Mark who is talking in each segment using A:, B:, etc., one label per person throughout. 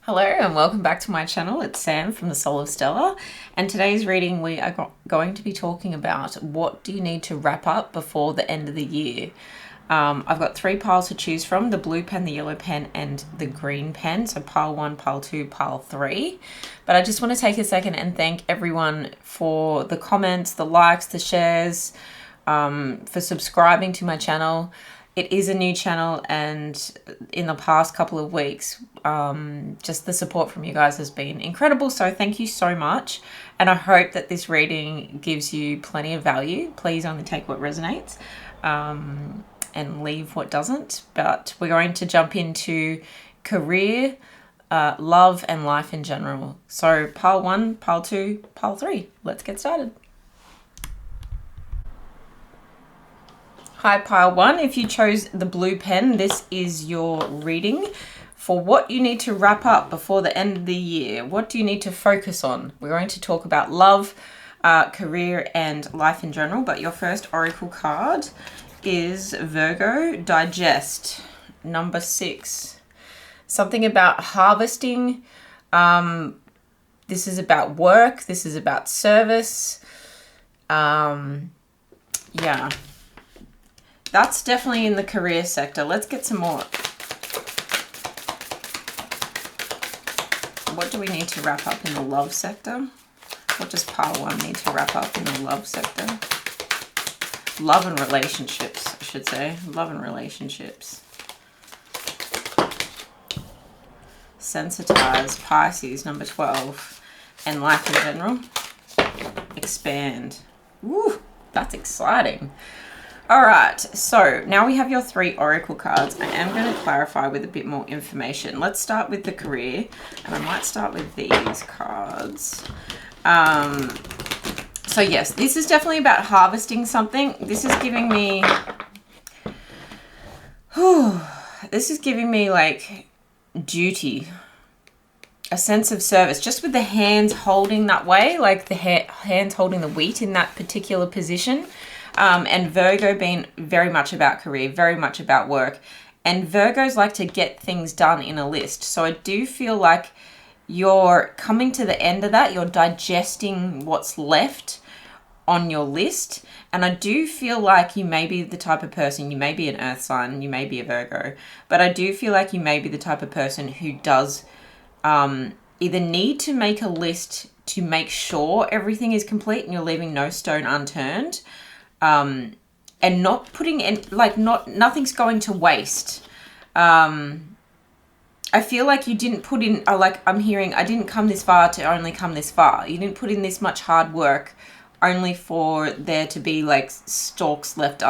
A: Hello and welcome back to my channel. It's Sam from the Soul of Stella, and today's reading we are going to be talking about what do you need to wrap up before the end of the year. I've got three piles to choose from: the blue pen, the yellow pen, and the green pen. So pile 1, pile 2, pile 3. But I just want to take a second and thank everyone for the comments, the likes, the shares, for subscribing to my channel. It is a new channel, and in the past couple of weeks, just the support from you guys has been incredible. So thank you so much. And I hope that this reading gives you plenty of value. Please only take what resonates and leave what doesn't. But we're going to jump into career, love, and life in general. So pile 1, pile 2, pile 3. Let's get started. Hi, pile 1. If you chose the blue pen, this is your reading for what you need to wrap up before the end of the year. What do you need to focus on? We're going to talk about love, career, and life in general. But your first oracle card is Virgo, Digest, number 6. Something about harvesting. This is about work. This is about service. Yeah. That's definitely in the career sector. Let's get some more. What do we need to wrap up in the love sector? What does pile 1 need to wrap up in the love sector? Love and relationships, I should say. Love and relationships. Sensitize, Pisces, number 12. And life in general. Expand. Woo, that's exciting. All right, so now we have your 3 oracle cards. I am going to clarify with a bit more information. Let's start with the career, and I might start with these cards. So yes, this is definitely about harvesting something. This is giving me, like duty, a sense of service, just with the hands holding that way, like the hands holding the wheat in that particular position. And Virgo being very much about career, very much about work. And Virgos like to get things done in a list. So I do feel like you're coming to the end of that. You're digesting what's left on your list. And I do feel like you may be the type of person, you may be an earth sign, you may be a Virgo, but I do feel like you may be the type of person who does either need to make a list to make sure everything is complete and you're leaving no stone unturned. And not putting in, like, nothing's going to waste. I feel like you didn't put in, I'm hearing, I didn't come this far to only come this far. You didn't put in this much hard work only for there to be like stalks left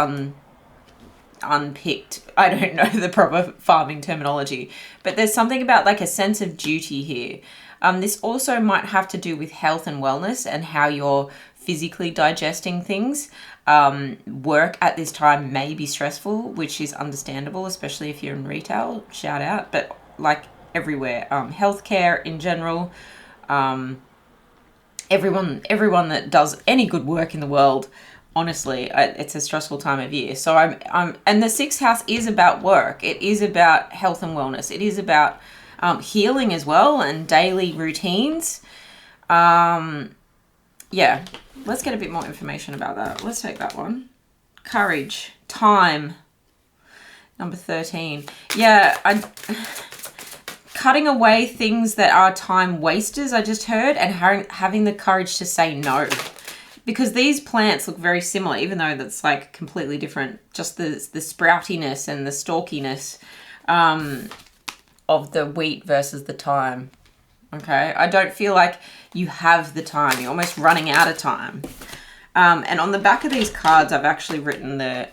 A: unpicked. I don't know the proper farming terminology, but there's something about like a sense of duty here. This also might have to do with health and wellness and how you're physically digesting things. Work at this time may be stressful, which is understandable, especially if you're in retail, shout out, but like everywhere, healthcare in general, everyone that does any good work in the world, honestly, it's a stressful time of year. So and the 6th house is about work. It is about health and wellness. It is about healing as well and daily routines. Yeah, let's get a bit more information about that. Let's take that one. Courage, time, number 13. Yeah, cutting away things that are time wasters, I just heard, and having the courage to say no. Because these plants look very similar, even though that's like completely different. Just the sproutiness and the stalkiness of the wheat versus the thyme. Okay, I don't feel like you have the time. You're almost running out of time. And on the back of these cards, I've actually written the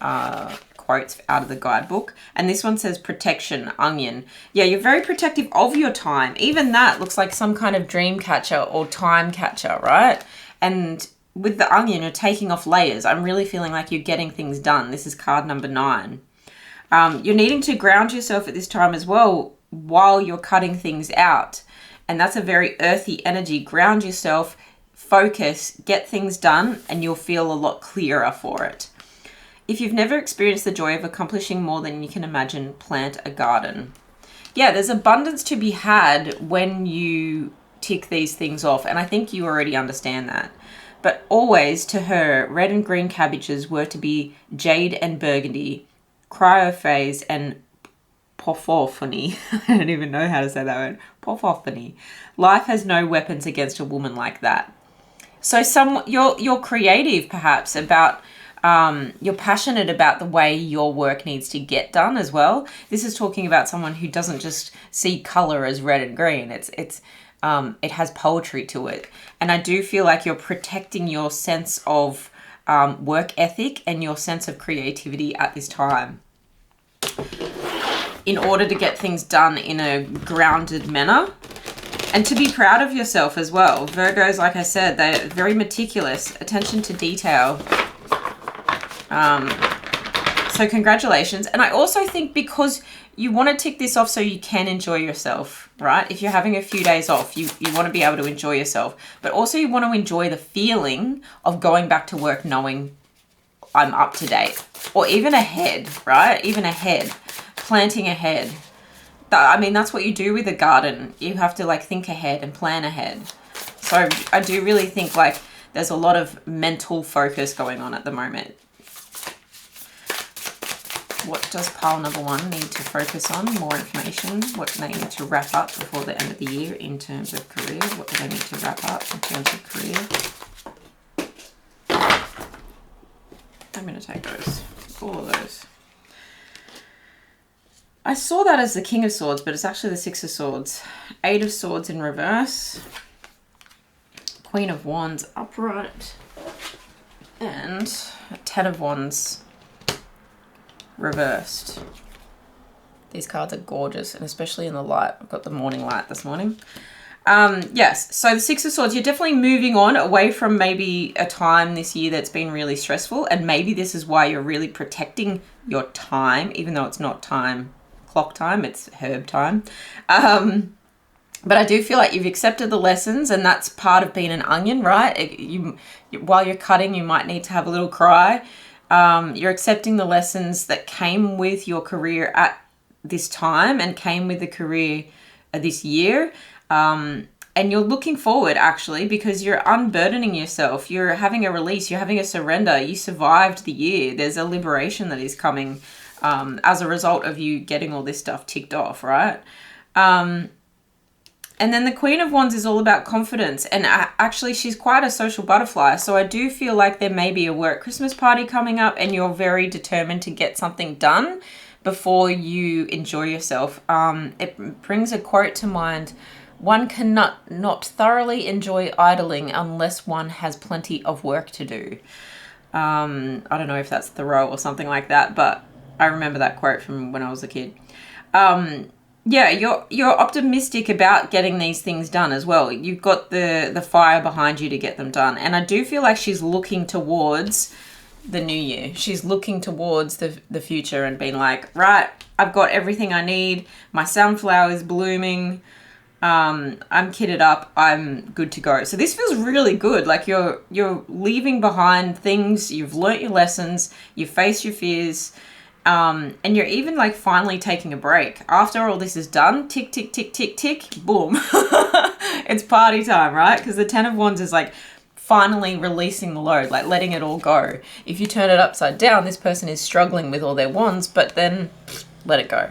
A: quotes out of the guidebook. And this one says protection, onion. Yeah, you're very protective of your time. Even that looks like some kind of dream catcher or time catcher, right? And with the onion, you're taking off layers. I'm really feeling like you're getting things done. This is card number 9. You're needing to ground yourself at this time as well while you're cutting things out. And that's a very earthy energy. Ground yourself, focus, get things done, and you'll feel a lot clearer for it. If you've never experienced the joy of accomplishing more than you can imagine, plant a garden. yeah, there's abundance to be had when you tick these things off. And I think you already understand that. But always, to her, red and green cabbages were to be jade and burgundy, cryophase and porphophony. I don't even know how to say that word. Porphophony. Life has no weapons against a woman like that. So you're creative, perhaps, about you're passionate about the way your work needs to get done as well. This is talking about someone who doesn't just see color as red and green. It has poetry to it. And I do feel like you're protecting your sense of work ethic and your sense of creativity at this time, in order to get things done in a grounded manner and to be proud of yourself as well. Virgos, like I said, they're very meticulous, attention to detail. So congratulations. And I also think because you want to tick this off so you can enjoy yourself, right? If you're having a few days off, you want to be able to enjoy yourself, but also you want to enjoy the feeling of going back to work knowing I'm up to date, or even ahead, right? Even ahead, planting ahead. I mean, that's what you do with a garden. You have to like think ahead and plan ahead. So I do really think like there's a lot of mental focus going on at the moment. What does pile number 1 need to focus on? More information. What do they need to wrap up before the end of the year in terms of career? What do they need to wrap up in terms of career? I'm going to take those. All of those. I saw that as the King of Swords, but it's actually the Six of Swords. 8 of Swords in reverse. Queen of Wands upright. And 10 of Wands reversed. These cards are gorgeous, and especially in the light. I've got the morning light this morning. Yes, so the Six of Swords, you're definitely moving on away from maybe a time this year that's been really stressful, and maybe this is why you're really protecting your time, even though it's not clock time, it's herb time. But I do feel like you've accepted the lessons, and that's part of being an onion, right? While you're cutting, you might need to have a little cry. You're accepting the lessons that came with your career at this time and came with the career this year. And you're looking forward, actually, because you're unburdening yourself. You're having a release. You're having a surrender. You survived the year. There's a liberation that is coming as a result of you getting all this stuff ticked off, right? And then the Queen of Wands is all about confidence. And actually, she's quite a social butterfly. So I do feel like there may be a work Christmas party coming up and you're very determined to get something done before you enjoy yourself. It brings a quote to mind. One cannot not thoroughly enjoy idling unless one has plenty of work to do. I don't know if that's Thoreau or something like that, but I remember that quote from when I was a kid. Yeah, you're optimistic about getting these things done as well. You've got the fire behind you to get them done. And I do feel like she's looking towards the new year. She's looking towards the future and being like, right, I've got everything I need. My sunflower is blooming. I'm kitted up. I'm good to go. So this feels really good. Like you're leaving behind things. You've learnt your lessons. You face your fears. And you're even like finally taking a break. After all this is done, tick, tick, tick, tick, tick, boom. It's party time, right? Because the 10 of Wands is like finally releasing the load, like letting it all go. If you turn it upside down, this person is struggling with all their wands, but then let it go.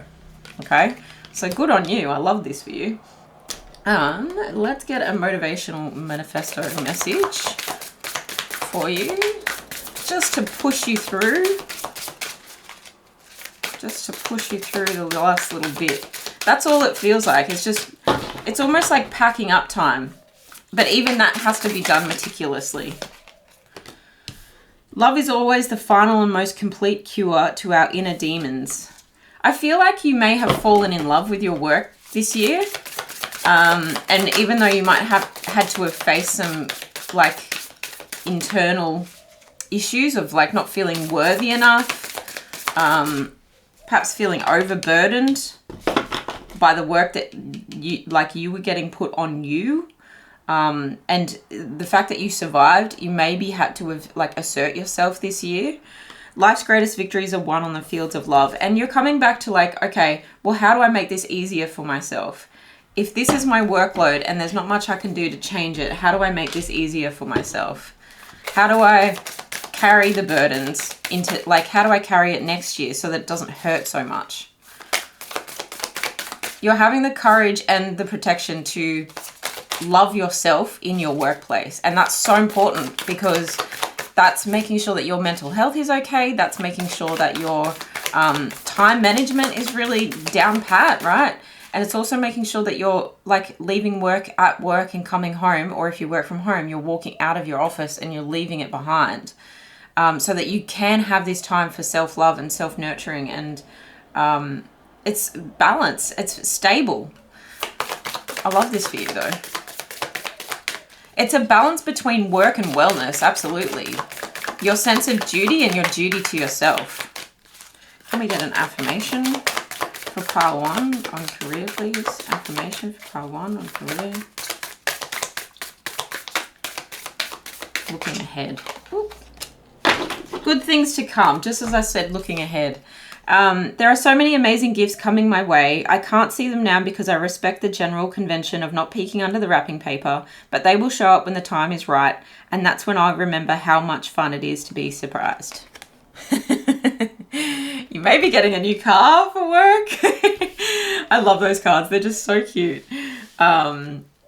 A: Okay? So good on you. I love this for you. Let's get a motivational manifesto message for you. Just to push you through. Just to push you through the last little bit. That's all it feels like. It's almost like packing up time. But even that has to be done meticulously. Love is always the final and most complete cure to our inner demons. I feel like you may have fallen in love with your work this year. And even though you might have had to have faced some like internal issues of like not feeling worthy enough, perhaps feeling overburdened by the work that you were getting put on you. And the fact that you survived, you maybe had to have like assert yourself this year. Life's greatest victories are won on the fields of love. And you're coming back to like, okay, well, how do I make this easier for myself? If this is my workload and there's not much I can do to change it, how do I make this easier for myself? How do I carry the burdens into, like, how do I carry it next year so that it doesn't hurt so much? You're having the courage and the protection to love yourself in your workplace. And that's so important because that's making sure that your mental health is okay. That's making sure that your time management is really down pat, right? And it's also making sure that you're like leaving work at work and coming home, or if you work from home, you're walking out of your office and you're leaving it behind, so that you can have this time for self-love and self-nurturing. And it's balance. It's stable. I love this for you though. It's a balance between work and wellness. Absolutely. Your sense of duty and your duty to yourself. Can we get an affirmation for pile 1 on career, please? Affirmation for pile 1 on career. Looking ahead. Ooh. Good things to come. Just as I said, looking ahead. There are so many amazing gifts coming my way. I can't see them now because I respect the general convention of not peeking under the wrapping paper, but they will show up when the time is right, and that's when I remember how much fun it is to be surprised. You may be getting a new car for work. I love those cards. They're just so cute.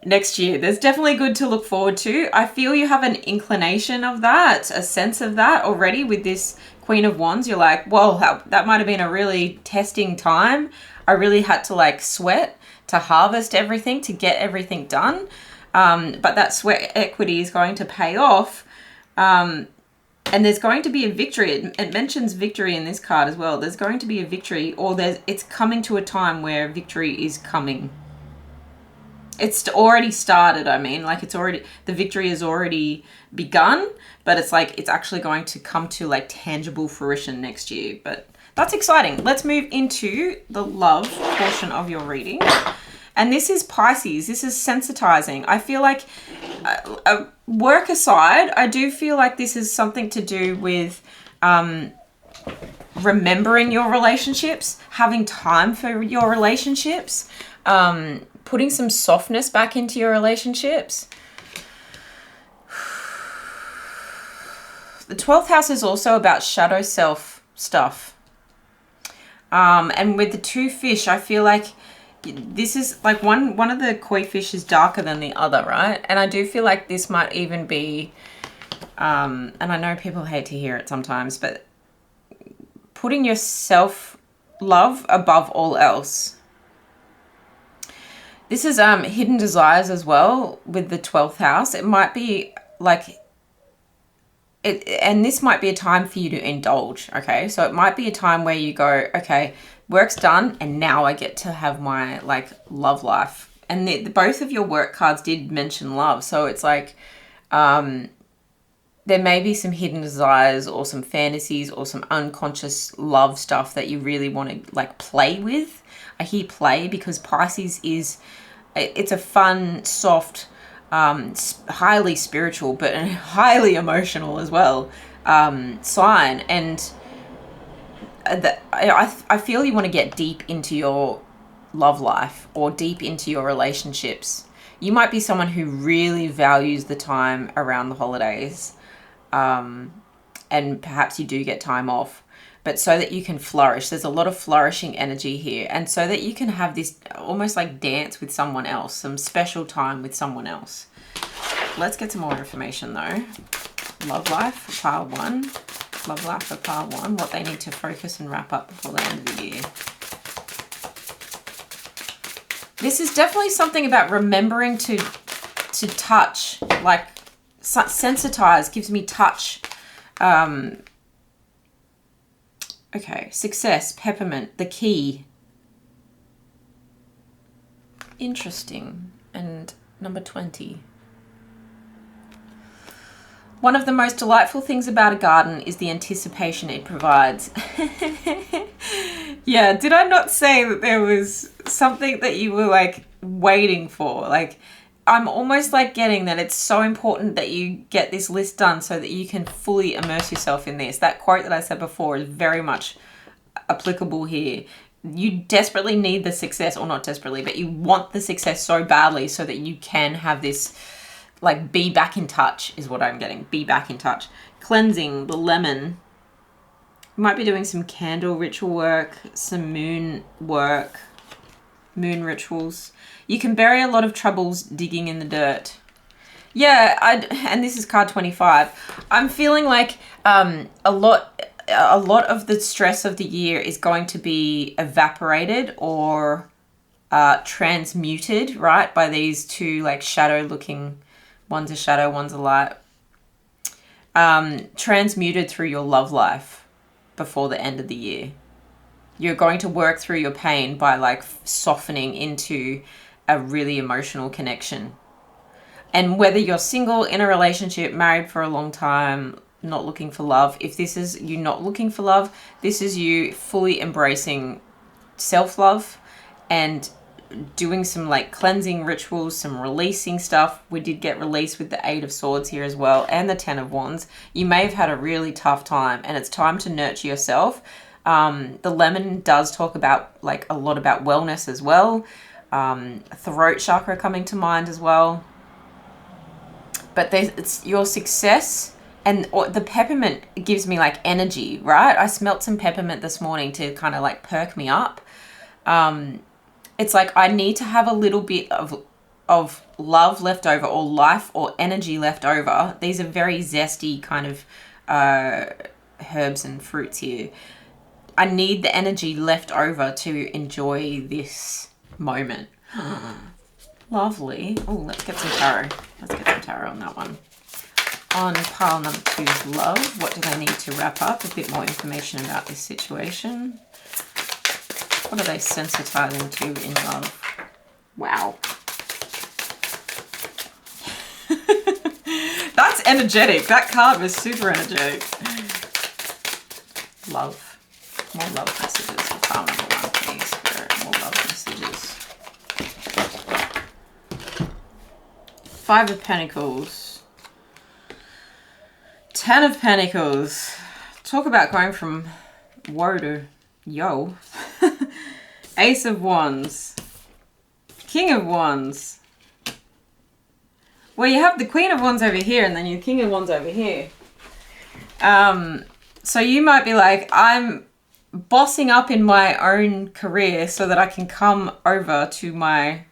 A: Next year, there's definitely good to look forward to. I feel you have an inclination of that, a sense of that already with this Queen of Wands. You're like, well, that might have been a really testing time. I really had to like sweat to harvest everything, to get everything done. But that sweat equity is going to pay off. And there's going to be a victory. It mentions victory in this card as well. There's going to be a victory, or it's coming to a time where victory is coming. It's already started. I mean, like the victory has already begun, but it's like, it's actually going to come to like tangible fruition next year. But that's exciting. Let's move into the love portion of your reading. And this is Pisces. This is sensitizing. I feel like, work aside, I do feel like this is something to do with remembering your relationships, having time for your relationships, putting some softness back into your relationships. The 12th house is also about shadow self stuff. And with the 2 fish, I feel like this is like one of the koi fish is darker than the other, right? And I do feel like this might even be, and I know people hate to hear it sometimes, but putting your self-love above all else. This is hidden desires as well with the 12th house. It might be like, and this might be a time for you to indulge, okay? So it might be a time where you go, okay, work's done, and now I get to have my like love life. And both of your work cards did mention love, so it's like there may be some hidden desires or some fantasies or some unconscious love stuff that you really want to like play with. I hear play because Pisces it's a fun, soft, highly spiritual, but highly emotional as well sign. And I feel you want to get deep into your love life or deep into your relationships. You might be someone who really values the time around the holidays, and perhaps you do get time off, but so that you can flourish. There's a lot of flourishing energy here, and so that you can have this almost like dance with someone else, some special time with someone else. Let's get some more information though. Love life for pile 1. Love life for pile 1. What they need to focus and wrap up before the end of the year. This is definitely something about remembering to touch, like sensitize, gives me touch. Okay, success, peppermint, the key. Interesting. And number 20. One of the most delightful things about a garden is the anticipation it provides. Yeah, did I not say that there was something that you were like waiting for? Like I'm almost like getting that it's so important that you get this list done so that you can fully immerse yourself in this. That quote that I said before is very much applicable here. You desperately need the success, or not desperately, but you want the success so badly so that you can have this, like, be back in touch is what I'm getting. Be back in touch. Cleansing, the lemon. You might be doing some candle ritual work, some moon work, moon rituals. You can bury a lot of troubles digging in the dirt. Yeah, and this is card 25. I'm feeling like a lot of the stress of the year is going to be evaporated or transmuted, right, by these two, like, shadow looking, one's a shadow, one's a light. Transmuted through your love life before the end of the year. You're going to work through your pain by, like, softening into a really emotional connection. And whether you're single, in a relationship, married for a long time, not looking for love, if this is you not looking for love, this is you fully embracing self-love and doing some, like, cleansing rituals, some releasing stuff. We did get released with the 8 of Swords here as well, and the 10 of Wands. You may have had a really tough time, and it's time to nurture yourself. The lemon does talk about, like, a lot about wellness as well. Throat chakra coming to mind as well. But it's your success, and the peppermint gives me, like, energy, right? I smelt some peppermint this morning to kind of, like, perk me up. It's like I need to have a little bit of love left over, or life or energy left over. These are very zesty kind of herbs and fruits here. I need the energy left over to enjoy this moment. Lovely. Oh, let's get some tarot. Let's get some tarot on that one. On pile number 2 is love. What do they need to wrap up? A bit more information about this situation. What are they sensitizing to in love? Wow. That's energetic. That card was super energetic. Love. More love messages. Pile number 1, please. Spirit. More love messages. 5 of Pentacles. 10 of Pentacles. Talk about going from woe to yo. Ace of Wands. King of Wands. Well, you have the Queen of Wands over here, and then your King of Wands over here. So you might be like, I'm bossing up in my own career so that I can come over to my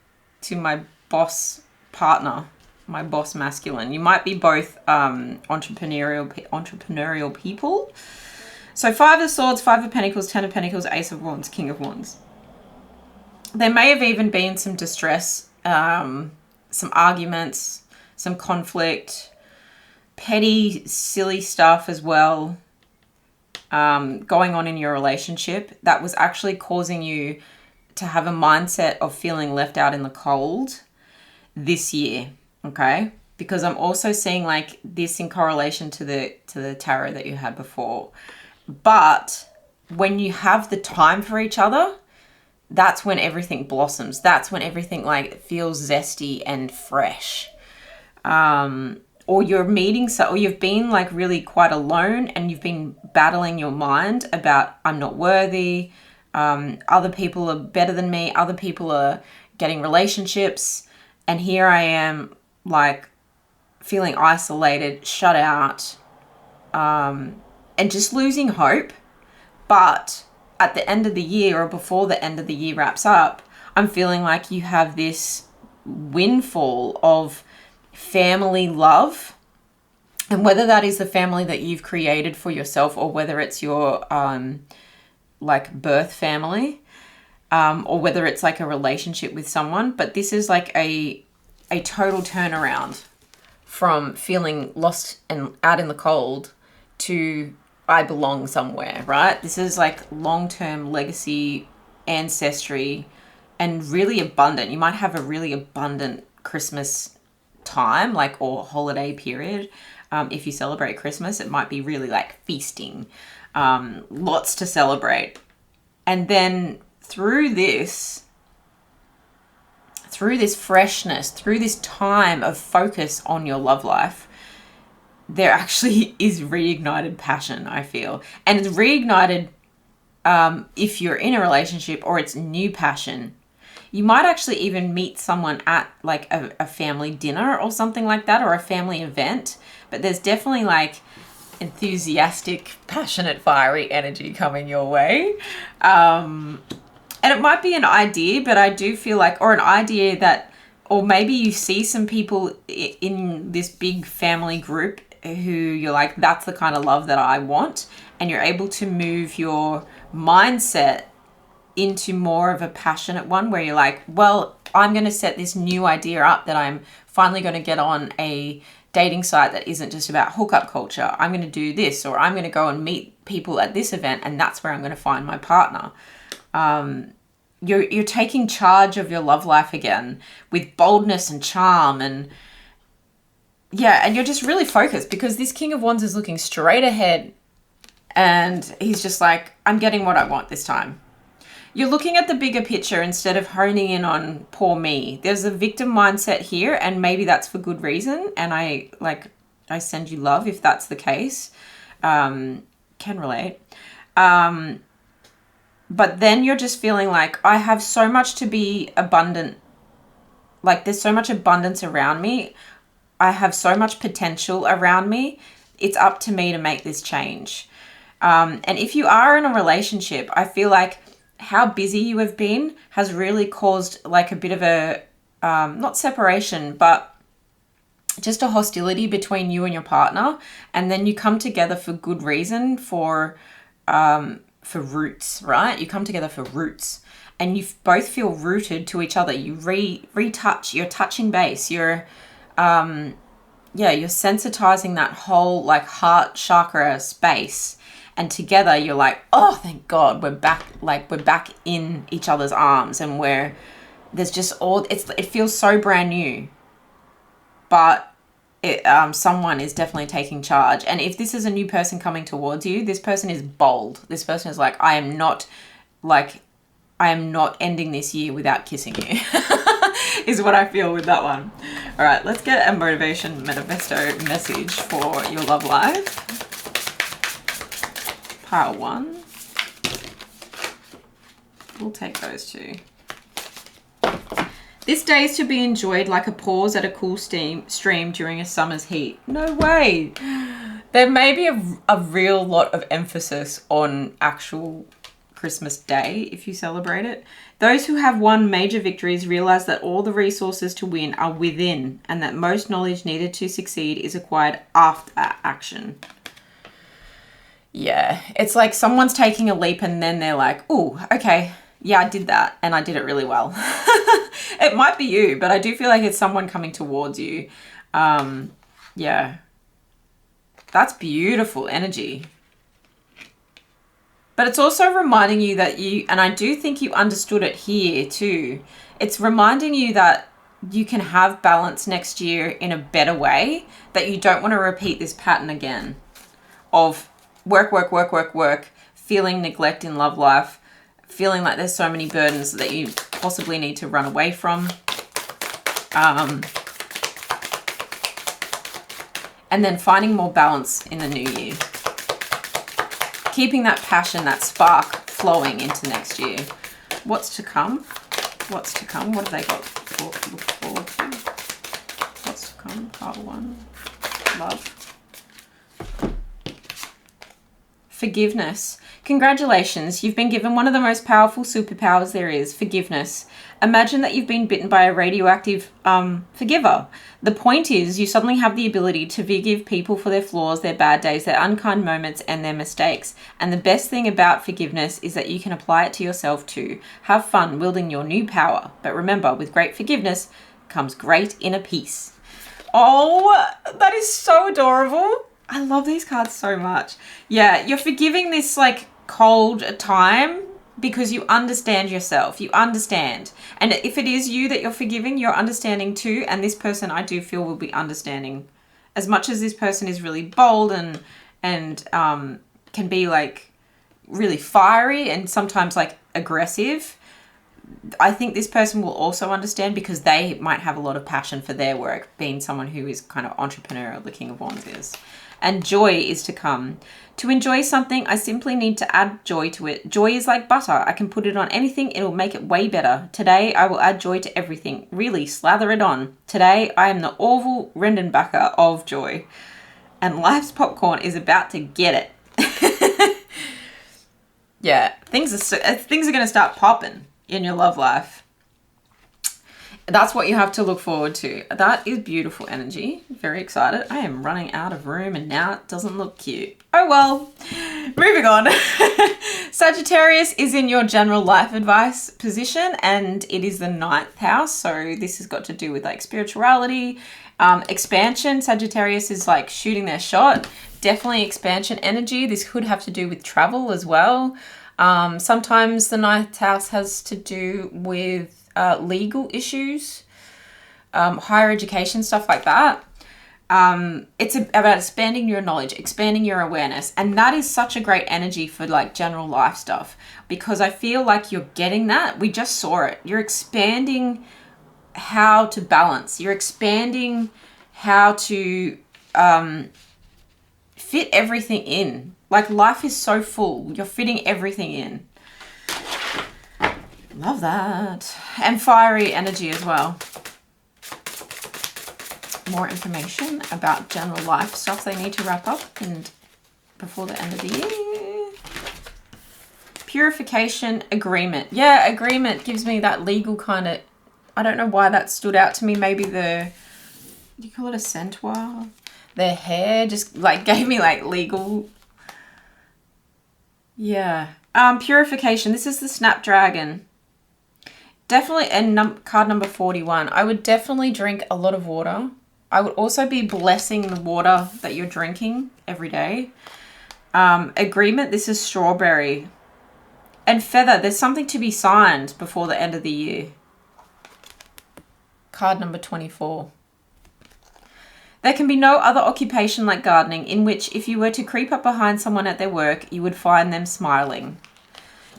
A: boss partner, my boss masculine. You might be both entrepreneurial people. So 5 of Swords, 5 of Pentacles, 10 of Pentacles, Ace of Wands, King of Wands. There may have even been some distress, some arguments, some conflict, petty, silly stuff as well, going on in your relationship that was actually causing you to have a mindset of feeling left out in the cold this year, okay? Because I'm also seeing, like, this in correlation to the tarot that you had before. But when you have the time for each other, that's when everything blossoms. That's when everything, like, feels zesty and fresh. Or you're meeting, or you've been, like, really quite alone, and you've been battling your mind about, I'm not worthy, other people are better than me, other people are getting relationships, and here I am, like, feeling isolated, shut out, and just losing hope. But at the end of the year, or before the end of the year wraps up, I'm feeling like you have this windfall of family love. And whether that is the family that you've created for yourself, or whether it's your like birth family, or whether it's like a relationship with someone. But this is like a total turnaround from feeling lost and out in the cold to I belong somewhere, right? This is like long-term legacy, ancestry, and really abundant. You might have a really abundant Christmas time, like, or holiday period. If you celebrate Christmas, it might be really like feasting, lots to celebrate. And then through through this freshness, through this time of focus on your love life, there actually is reignited passion, I feel. And it's reignited if you're in a relationship, or it's new passion. You might actually even meet someone at like a family dinner or something like that, or a family event. But there's definitely like enthusiastic, passionate, fiery energy coming your way. And it might be an idea, but I do feel like, or an idea that, or maybe you see some people in this big family group who you're like, that's the kind of love that I want. And you're able to move your mindset into more of a passionate one, where you're like, well, I'm going to set this new idea up that I'm finally going to get on a dating site that isn't just about hookup culture. I'm going to do this, or I'm going to go and meet people at this event, and that's where I'm going to find my partner. You're taking charge of your love life again with boldness and charm, and and you're just really focused, because this King of Wands is looking straight ahead, and he's just like, I'm getting what I want this time. You're looking at the bigger picture instead of honing in on poor me. There's a victim mindset here, and maybe that's for good reason. And I send you love if that's the case. Can relate. But then you're just feeling like, I have so much to be abundant. Like, there's so much abundance around me. I have so much potential around me. It's up to me to make this change. And if you are in a relationship, I feel like how busy you have been has really caused like a bit of a, not separation, but just a hostility between you and your partner. And then you come together for good reason, for roots, right? You come together for roots, and you both feel rooted to each other. You retouch, you're touching base. You're sensitizing that whole like heart chakra space. And together you're like, oh, thank God, we're back in each other's arms, and there's just it feels so brand new. But someone is definitely taking charge. And if this is a new person coming towards you, this person is bold. This person is like, I am not ending this year without kissing you. Is what I feel with that one. All right, let's get a motivation manifesto message for your love life. Pile 1. We'll take those two. This day is to be enjoyed like a pause at a cool stream during a summer's heat. No way. There may be a real lot of emphasis on actual Christmas Day if you celebrate it. Those who have won major victories realize that all the resources to win are within, and that most knowledge needed to succeed is acquired after action. Yeah, it's like someone's taking a leap and then they're like, oh, okay, yeah, I did that and I did it really well. It might be you, but I do feel like it's someone coming towards you. Yeah, that's beautiful energy. But it's also reminding you that and I do think you understood it here too. It's reminding you that you can have balance next year in a better way, that you don't want to repeat this pattern again of work, feeling neglect in love life, feeling like there's so many burdens that you possibly need to run away from. And then finding more balance in the new year. Keeping that passion, that spark flowing into next year. What's to come? What's to come? What have they got to look forward to? What's to come? Part 1. Love. Forgiveness. Congratulations, you've been given one of the most powerful superpowers there is, forgiveness. Imagine that you've been bitten by a radioactive forgiver. The point is, you suddenly have the ability to forgive people for their flaws, their bad days, their unkind moments, and their mistakes. And the best thing about forgiveness is that you can apply it to yourself too. Have fun wielding your new power. But remember, with great forgiveness comes great inner peace. Oh, that is so adorable. I love these cards so much. Yeah, you're forgiving this like cold time because you understand yourself. You understand. And if it is you that you're forgiving, you're understanding too. And this person, I do feel, will be understanding. As much as this person is really bold and can be like really fiery and sometimes like aggressive, I think this person will also understand because they might have a lot of passion for their work, being someone who is kind of entrepreneurial, the King of Wands is. And joy is to come. To enjoy something, I simply need to add joy to it. Joy is like butter. I can put it on anything. It'll make it way better. Today, I will add joy to everything. Really, slather it on. Today, I am the Orville Redenbacher of joy. And life's popcorn is about to get it. Yeah, things are going to start popping in your love life. That's what you have to look forward to. That is beautiful energy. Very excited. I am running out of room and now it doesn't look cute. Oh well. Moving on. Sagittarius is in your general life advice position and it is the 9th house. So this has got to do with like spirituality, expansion. Sagittarius is like shooting their shot. Definitely expansion energy. This could have to do with travel as well. Sometimes the 9th house has to do with legal issues, higher education, stuff like that. It's about expanding your knowledge, expanding your awareness. And that is such a great energy for like general life stuff because I feel like you're getting that. We just saw it. You're expanding how to balance. You're expanding how to fit everything in. Like life is so full. You're fitting everything in. Love that. And fiery energy as well. More information about general life stuff they need to wrap up and before the end of the year. Purification, agreement. Yeah, agreement gives me that legal kind of, I don't know why that stood out to me. Maybe the, do you call it a centaur? Their hair just like gave me like legal. Yeah. Purification. This is the Snapdragon. Definitely, and card number 41. I would definitely drink a lot of water. I would also be blessing the water that you're drinking every day. Agreement, this is strawberry. And feather, there's something to be signed before the end of the year. Card number 24. There can be no other occupation like gardening in which if you were to creep up behind someone at their work, you would find them smiling.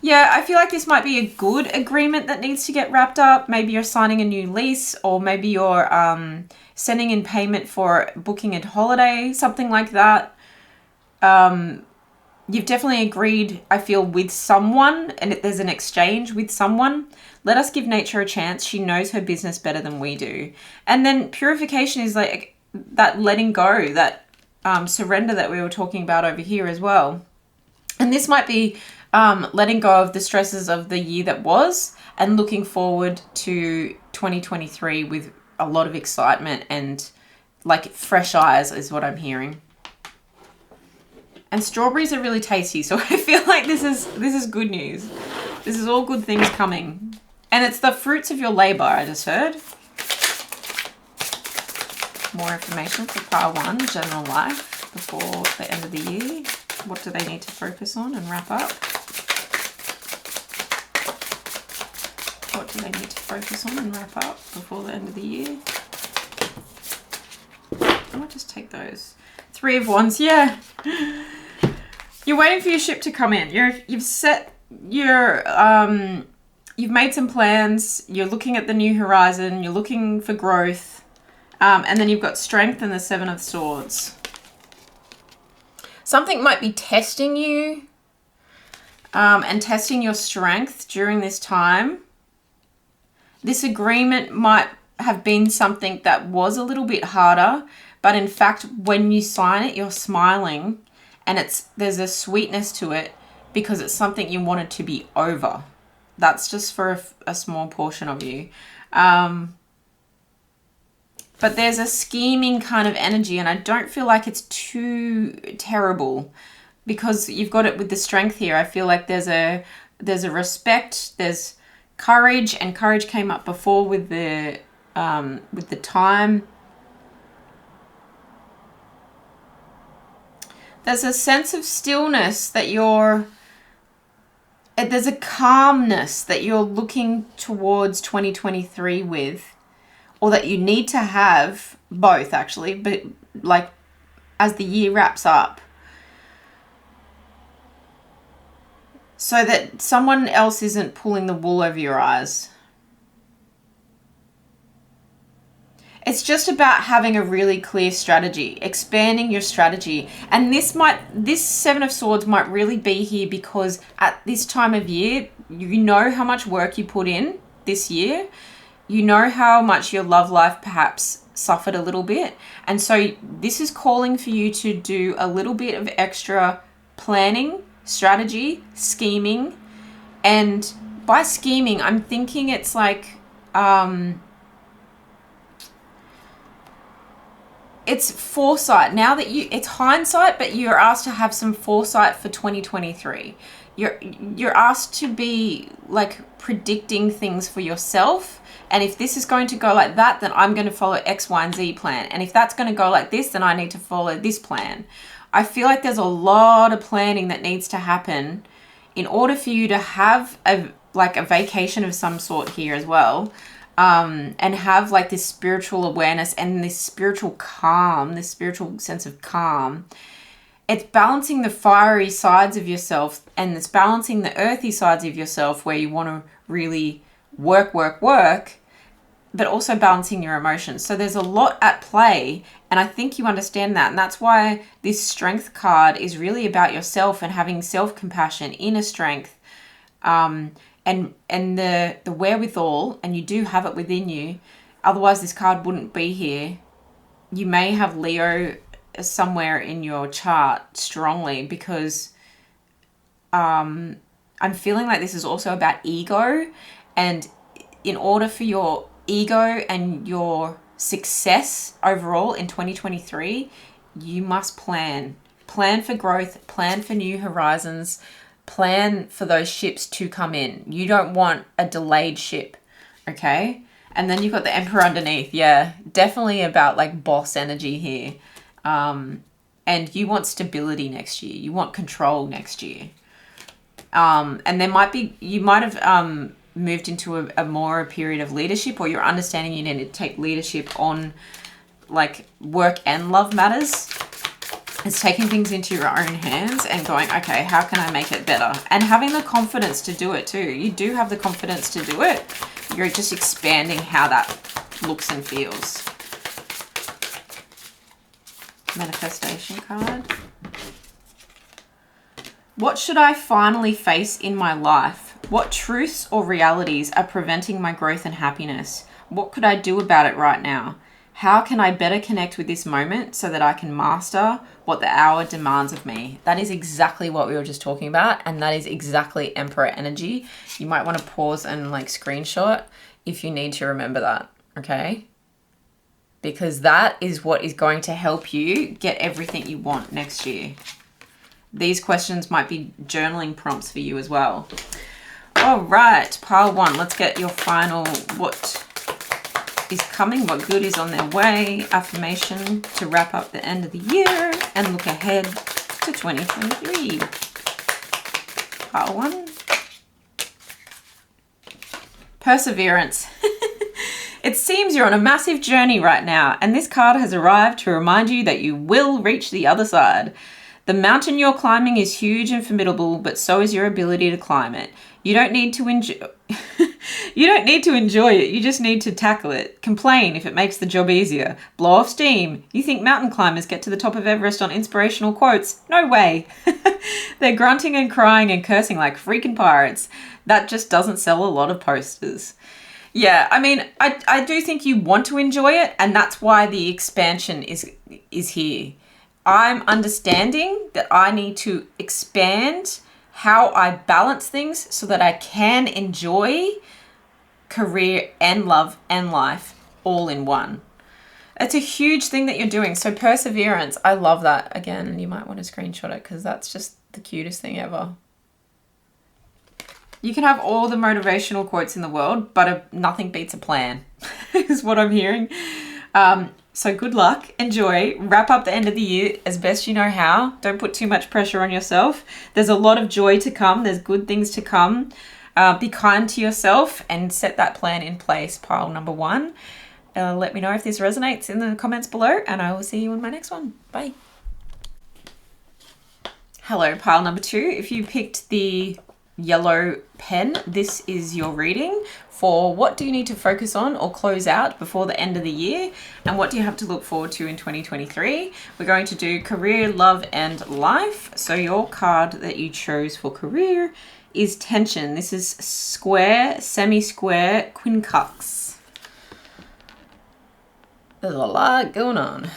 A: Yeah, I feel like this might be a good agreement that needs to get wrapped up. Maybe you're signing a new lease or maybe you're sending in payment for booking a holiday, something like that. You've definitely agreed, I feel, with someone and there's an exchange with someone. Let us give nature a chance. She knows her business better than we do. And then purification is like that letting go, that surrender that we were talking about over here as well. And this might be letting go of the stresses of the year that was and looking forward to 2023 with a lot of excitement and like fresh eyes is what I'm hearing. And strawberries are really tasty, so I feel like this is good news. This is all good things coming. And it's the fruits of your labor, I just heard. More information for pile 1, general life, before the end of the year. What do they need to focus on and wrap up? What do they need to focus on and wrap up before the end of the year? I'll just take those. 3 of Wands, yeah. You're waiting for your ship to come in. You've set your, you've made some plans. You're looking at the new horizon. You're looking for growth. And then you've got strength and the 7 of Swords. Something might be testing you and testing your strength during this time. This agreement might have been something that was a little bit harder, but in fact, when you sign it, you're smiling and there's a sweetness to it because it's something you wanted to be over. That's just for a small portion of you. But there's a scheming kind of energy and I don't feel like it's too terrible because you've got it with the strength here. I feel like there's a respect, there's courage, and courage came up before with the time. There's a sense of stillness that there's a calmness that you're looking towards 2023 with. Or that you need to have both actually, but like as the year wraps up. so that someone else isn't pulling the wool over your eyes. It's just about having a really clear strategy, expanding your strategy. And this Seven of Swords might really be here because at this time of year, you know how much work you put in this year. You know how much your love life perhaps suffered a little bit. And so this is calling for you to do a little bit of extra planning, strategy, scheming. And by scheming, I'm thinking it's like, it's foresight. Now that it's hindsight, but you're asked to have some foresight for 2023. You're asked to be like predicting things for yourself. And if this is going to go like that, then I'm going to follow X, Y, and Z plan. And if that's going to go like this, then I need to follow this plan. I feel like there's a lot of planning that needs to happen in order for you to have a vacation of some sort here as well. And have like this spiritual awareness and this spiritual calm, this spiritual sense of calm. It's balancing the fiery sides of yourself and it's balancing the earthy sides of yourself where you want to really work, but also balancing your emotions. So there's a lot at play, and I think you understand that. And that's why this strength card is really about yourself and having self-compassion, inner strength, and the wherewithal, and you do have it within you. Otherwise, this card wouldn't be here. You may have Leo somewhere in your chart strongly because I'm feeling like this is also about ego. And in order for your ego and your success overall in 2023, you must plan. Plan for growth, plan for new horizons, plan for those ships to come in. You don't want a delayed ship, okay? And then you've got the Emperor underneath. Yeah, definitely about like boss energy here. And you want stability next year. You want control next year. And you might have moved into a period of leadership, or you're understanding you need to take leadership on like work and love matters. It's taking things into your own hands and going, okay, how can I make it better? And having the confidence to do it too. You do have the confidence to do it. You're just expanding how that looks and feels. Manifestation card. What should I finally face in my life? What truths or realities are preventing my growth and happiness? What could I do about it right now? How can I better connect with this moment so that I can master what the hour demands of me? That is exactly what we were just talking about. And that is exactly Emperor energy. You might want to pause and like screenshot if you need to remember that. Okay? Because that is what is going to help you get everything you want next year. These questions might be journaling prompts for you as well. All right, pile one. Let's get your final, what is coming, what good is on their way, affirmation to wrap up the end of the year and look ahead to 2023. Pile one. Perseverance. It seems you're on a massive journey right now, and this card has arrived to remind you that you will reach the other side. The mountain you're climbing is huge and formidable, but so is your ability to climb it. You don't need to enjoy it. You just need to tackle it. Complain if it makes the job easier. Blow off steam. You think mountain climbers get to the top of Everest on inspirational quotes? No way. They're grunting and crying and cursing like freaking pirates. That just doesn't sell a lot of posters. Yeah, I mean, I do think you want to enjoy it, and that's why the expansion is here. I'm understanding that I need to expand how I balance things so that I can enjoy career and love and life all in one. It's a huge thing that you're doing. So perseverance, I love that. Again, you might want to screenshot it because that's just the cutest thing ever. You can have all the motivational quotes in the world, but nothing beats a plan, is what I'm hearing. So good luck, enjoy, wrap up the end of the year as best you know how. Don't put too much pressure on yourself. There's a lot of joy to come. There's good things to come. Be kind to yourself and set that plan in place, pile number one. Let me know if this resonates in the comments below, and I will see you in my next one. Bye. Hello, pile number two. If you picked the yellow pen, this is your reading for what do you need to focus on or close out before the end of the year, and what do you have to look forward to in 2023. We're going to do career, love, and life. So your card that you chose for career is tension. This is square, semi-square, quincux. There's a lot going on.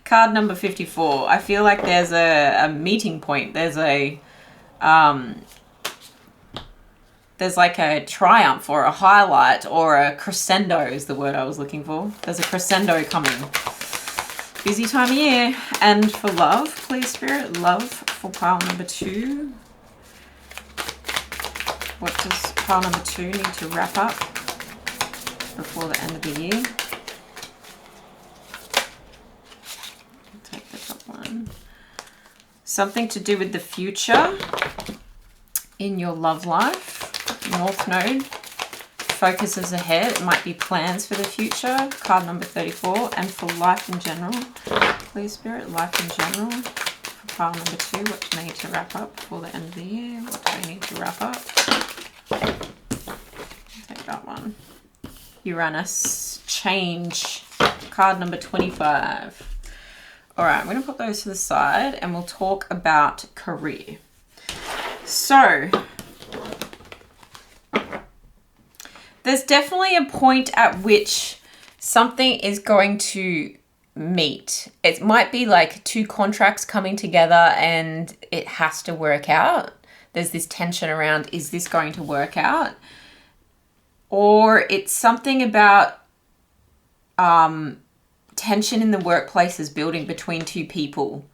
A: Card number 54. I feel like there's a meeting point. There's like a triumph or a highlight or a crescendo is the word I was looking for. There's a crescendo coming. Busy time of year. And for love, please Spirit, love for pile number 2. What does pile number 2 need to wrap up before the end of the year? I'll take the top one. Something to do with the future in your love life. North Node focuses ahead. It might be plans for the future. Card number 34. And for life in general, please Spirit, life in general. For pile number 2, what do they need to wrap up before the end of the year? What do they need to wrap up? Take that one. Uranus, change. Card number 25. All right, I'm going to put those to the side and we'll talk about career. So there's definitely a point at which something is going to meet. It might be like 2 contracts coming together and it has to work out. There's this tension around, is this going to work out? Or it's something about tension in the workplace is building between 2 people.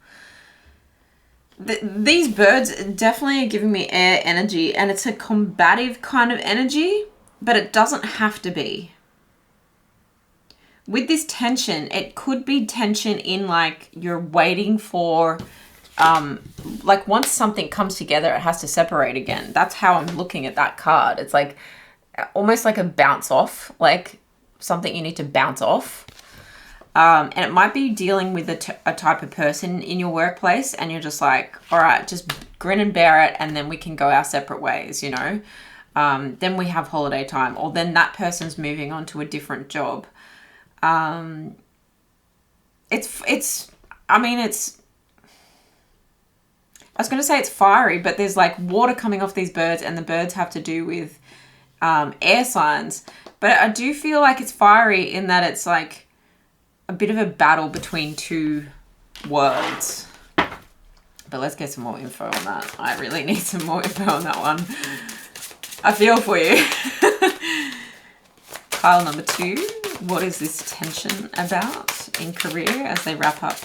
A: These birds definitely are giving me air energy, and it's a combative kind of energy, but it doesn't have to be. With this tension, it could be tension in like you're waiting for, like once something comes together, it has to separate again. That's how I'm looking at that card. It's like almost like a bounce off, like something you need to bounce off. And it might be dealing with a type of person in your workplace and you're just like, all right, just grin and bear it and then we can go our separate ways, you know. Then we have holiday time, or then that person's moving on to a different job. I was going to say it's fiery, but there's like water coming off these birds and the birds have to do with air signs. But I do feel like it's fiery in that it's like a bit of a battle between 2 worlds. But let's get some more info on that. I really need some more info on that one. I feel for you. Pile number 2. What is this tension about in career as they wrap up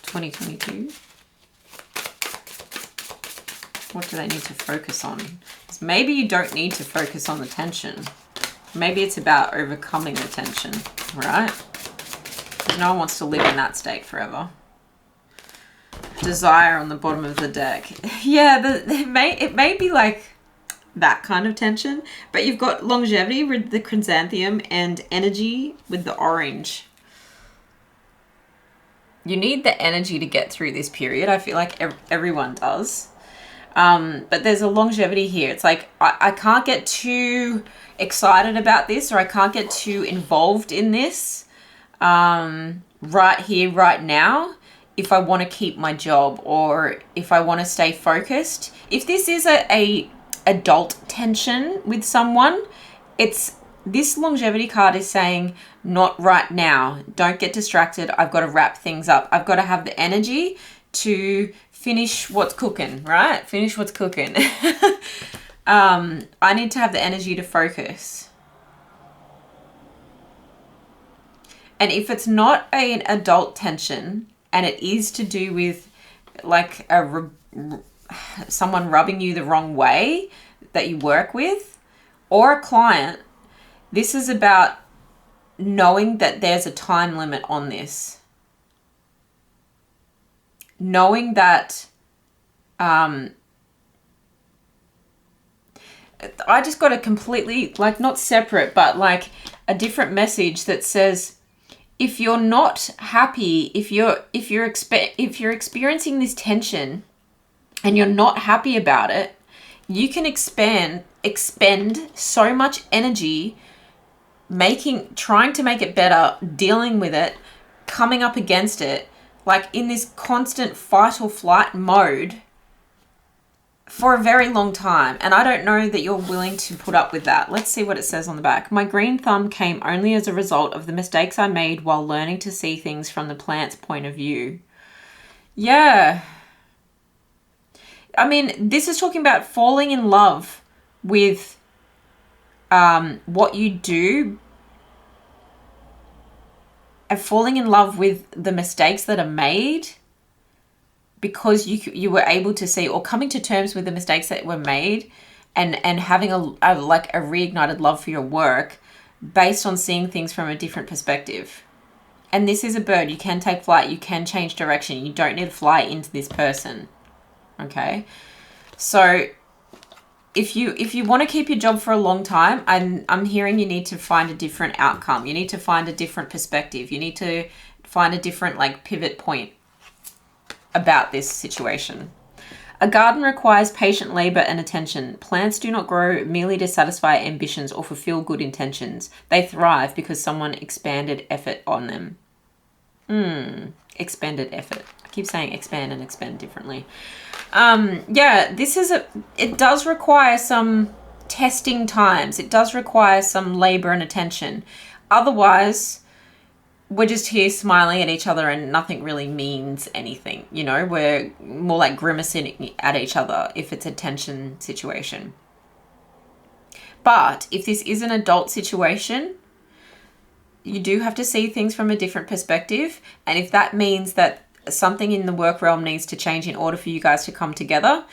A: 2022? What do they need to focus on? Maybe you don't need to focus on the tension. Maybe it's about overcoming the tension, right? No one wants to live in that state forever. Desire on the bottom of the deck. Yeah, it may be like that kind of tension, but you've got longevity with the chrysanthemum and energy with the orange. You need the energy to get through this period. I feel like everyone does. But there's a longevity here. It's like, I can't get too excited about this, or I can't get too involved in this right here, right now, if I want to keep my job or if I want to stay focused. If this is a adult tension with someone, this longevity card is saying, not right now. Don't get distracted. I've got to wrap things up. I've got to have the energy to finish what's cooking, right? Finish what's cooking. I need to have the energy to focus. And if it's not an adult tension and it is to do with like someone rubbing you the wrong way that you work with, or a client, this is about knowing that there's a time limit on this. Knowing that I just got a completely, like, not separate, but like a different message that says, if you're not happy, if you're experiencing this tension and you're not happy about it, you can expend so much energy trying to make it better, dealing with it, coming up against it, like in this constant fight or flight mode for a very long time. And I don't know that you're willing to put up with that. Let's see what it says on the back. My green thumb came only as a result of the mistakes I made while learning to see things from the plant's point of view. Yeah. I mean, this is talking about falling in love with what you do, and falling in love with the mistakes that are made because you were able to see, or coming to terms with the mistakes that were made, and having a reignited love for your work based on seeing things from a different perspective. And this is a bird. You can take flight. You can change direction. You don't need to fly into this person. Okay? So if you want to keep your job for a long time, I'm hearing you need to find a different outcome. You need to find a different perspective. You need to find a different pivot point about this situation. A garden requires patient labor and attention. Plants do not grow merely to satisfy ambitions or fulfill good intentions. They thrive because someone expanded effort on them. Expended effort. I keep saying expand and expend differently. Yeah, it does require some testing times. It does require some labor and attention. Otherwise, we're just here smiling at each other and nothing really means anything. We're more like grimacing at each other if it's a tension situation. But if this is an adult situation, you do have to see things from a different perspective. And if that means that something in the work realm needs to change in order for you guys to come together,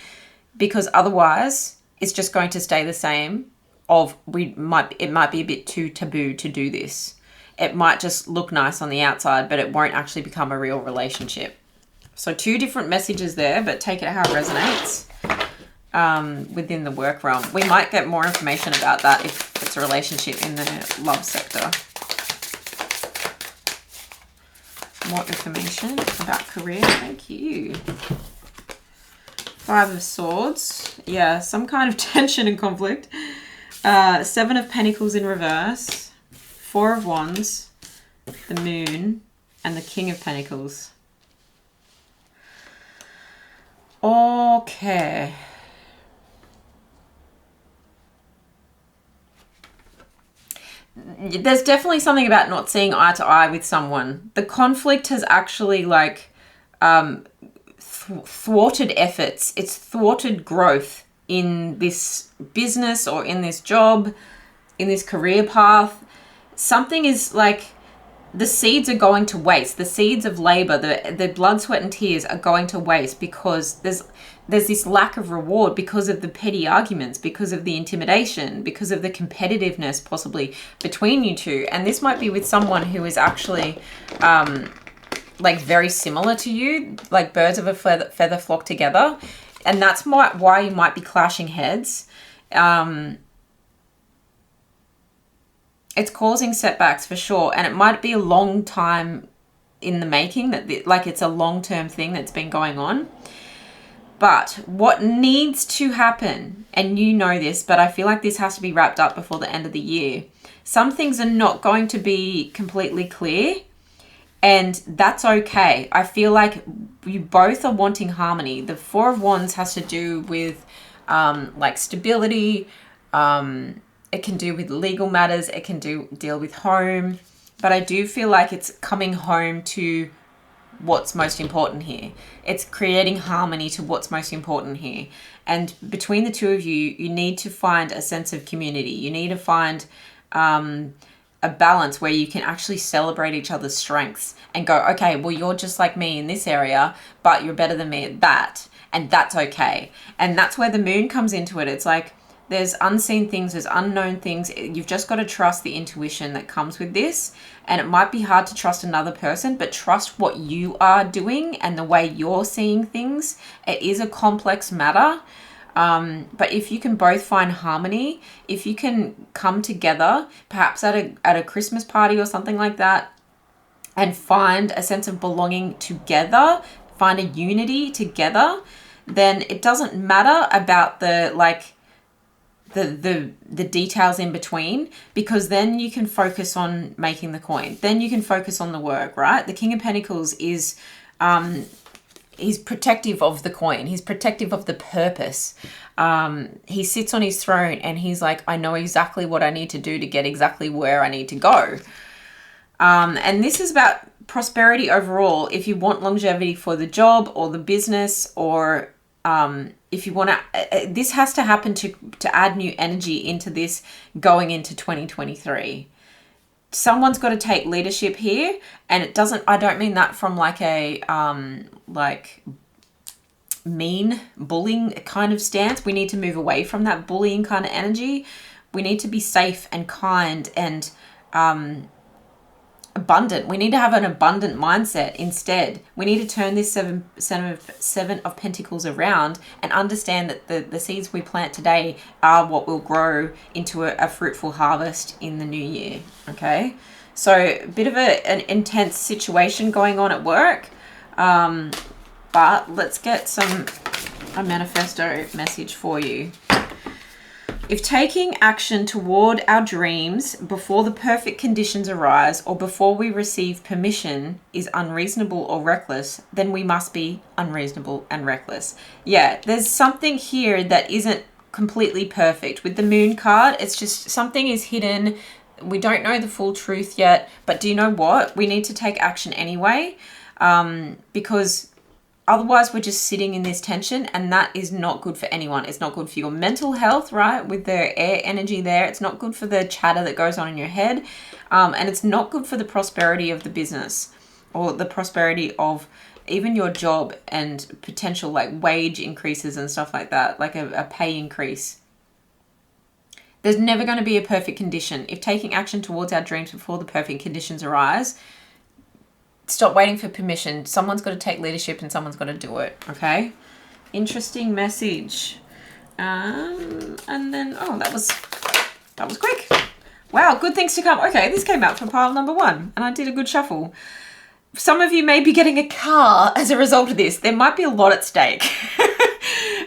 A: because otherwise it's just going to stay the same. It might be a bit too taboo to do this. It might just look nice on the outside, but it won't actually become a real relationship. So 2 different messages there, but take it how it resonates within the work realm. We might get more information about that if it's a relationship in the love sector. More information about career. Thank you. 5 of Swords. Yeah, some kind of tension and conflict. 7 of Pentacles in reverse. 4 of Wands. The Moon. And the King of Pentacles. Okay. There's definitely something about not seeing eye to eye with someone. The conflict has actually thwarted efforts. It's thwarted growth in this business or in this job, in this career path. Something is the seeds are going to waste. The seeds of labor, the blood, sweat and tears are going to waste because there's this lack of reward because of the petty arguments, because of the intimidation, because of the competitiveness possibly between you two. And this might be with someone who is actually very similar to you, like birds of a feather flock together. And that's why you might be clashing heads. It's causing setbacks for sure. And it might be a long time in the making, that it's a long-term thing that's been going on. But what needs to happen, and you know this, but I feel like this has to be wrapped up before the end of the year. Some things are not going to be completely clear, and that's okay. I feel like you both are wanting harmony. The 4 of Wands has to do with stability. It can do with legal matters. It can deal with home. But I do feel like it's coming home to what's most important here. It's creating harmony to what's most important here. And between the two of you, you need to find a sense of community. You need to find a balance where you can actually celebrate each other's strengths and go, okay, well, you're just like me in this area, but you're better than me at that. And that's okay. And that's where the moon comes into it. It's like, there's unseen things, there's unknown things. You've just got to trust the intuition that comes with this. And it might be hard to trust another person, but trust what you are doing and the way you're seeing things. It is a complex matter. But if you can both find harmony, if you can come together, perhaps at a Christmas party or something like that, and find a sense of belonging together, find a unity together, then it doesn't matter about the like the details in between, because then you can focus on making the coin. Then you can focus on the work, right? The King of Pentacles is he's protective of the coin. He's protective of the purpose. He sits on his throne and he's like, I know exactly what I need to do to get exactly where I need to go. And this is about prosperity overall. If you want longevity for the job or the business, or if you want to, this has to happen to add new energy into this going into 2023. Someone's got to take leadership here, and it doesn't, I don't mean that from like a like mean bullying kind of stance. We need to move away from that bullying kind of energy. We need to be safe and kind and abundant. We need to have an abundant mindset instead. We need to turn this seven of Pentacles around and understand that the seeds we plant today are what will grow into a fruitful harvest in the new year. Okay, so a bit of an intense situation going on at work, but let's get a manifesto message for you. If taking action toward our dreams before the perfect conditions arise or before we receive permission is unreasonable or reckless, then we must be unreasonable and reckless. Yeah, there's something here that isn't completely perfect. With the Moon card, it's just something is hidden. We don't know the full truth yet, but do you know what? We need to take action anyway, because otherwise, we're just sitting in this tension, and that is not good for anyone. It's not good for your mental health, right? With the air energy there. It's not good for the chatter that goes on in your head. And it's not good for the prosperity of the business or the prosperity of even your job and potential like wage increases and stuff like that, like a pay increase. There's never going to be a perfect condition. If taking action towards our dreams before the perfect conditions arise, stop waiting for permission. Someone's got to take leadership and someone's got to do it. Okay. Interesting message. And then, oh, that was quick. Wow. Good things to come. Okay. This came out for pile number 1 and I did a good shuffle. Some of you may be getting a car as a result of this. There might be a lot at stake.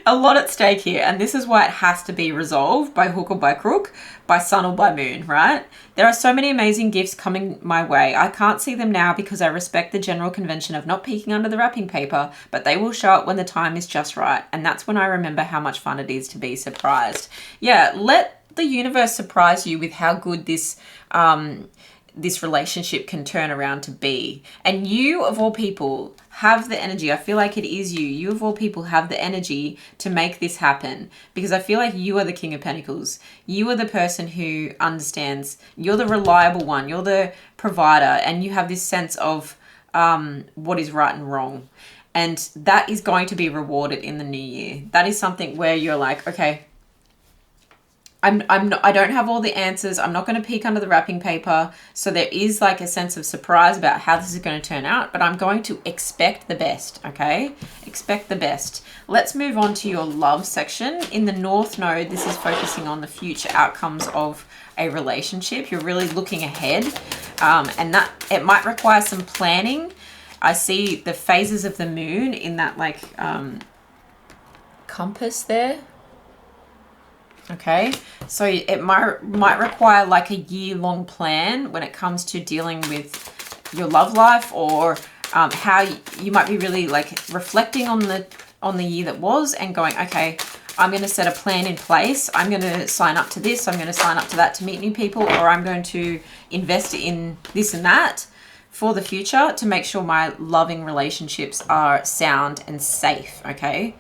A: A lot at stake here, and this is why it has to be resolved by hook or by crook, by sun or by moon, right? There are so many amazing gifts coming my way. I can't see them now because I respect the general convention of not peeking under the wrapping paper, but they will show up when the time is just right, and that's when I remember how much fun it is to be surprised. Yeah, let the universe surprise you with how good this this relationship can turn around to be. And you, of all people, have the energy. I feel like it is you. You, of all people, have the energy to make this happen, because I feel like you are the King of Pentacles. You are the person who understands. You're the reliable one. You're the provider, and you have this sense of what is right and wrong. And that is going to be rewarded in the new year. That is something where you're like, okay, I don't have all the answers. I'm not going to peek under the wrapping paper. So there is like a sense of surprise about how this is going to turn out, but I'm going to expect the best, okay? Expect the best. Let's move on to your love section. In the North Node, this is focusing on the future outcomes of a relationship. You're really looking ahead, and that it might require some planning. I see the phases of the moon in that like compass there. Okay, so it might require like a year-long plan when it comes to dealing with your love life, or how you might be really like reflecting on the year that was and going, okay, I'm going to set a plan in place. I'm going to sign up to this. I'm going to sign up to that to meet new people, or I'm going to invest in this and that for the future to make sure my loving relationships are sound and safe. Okay.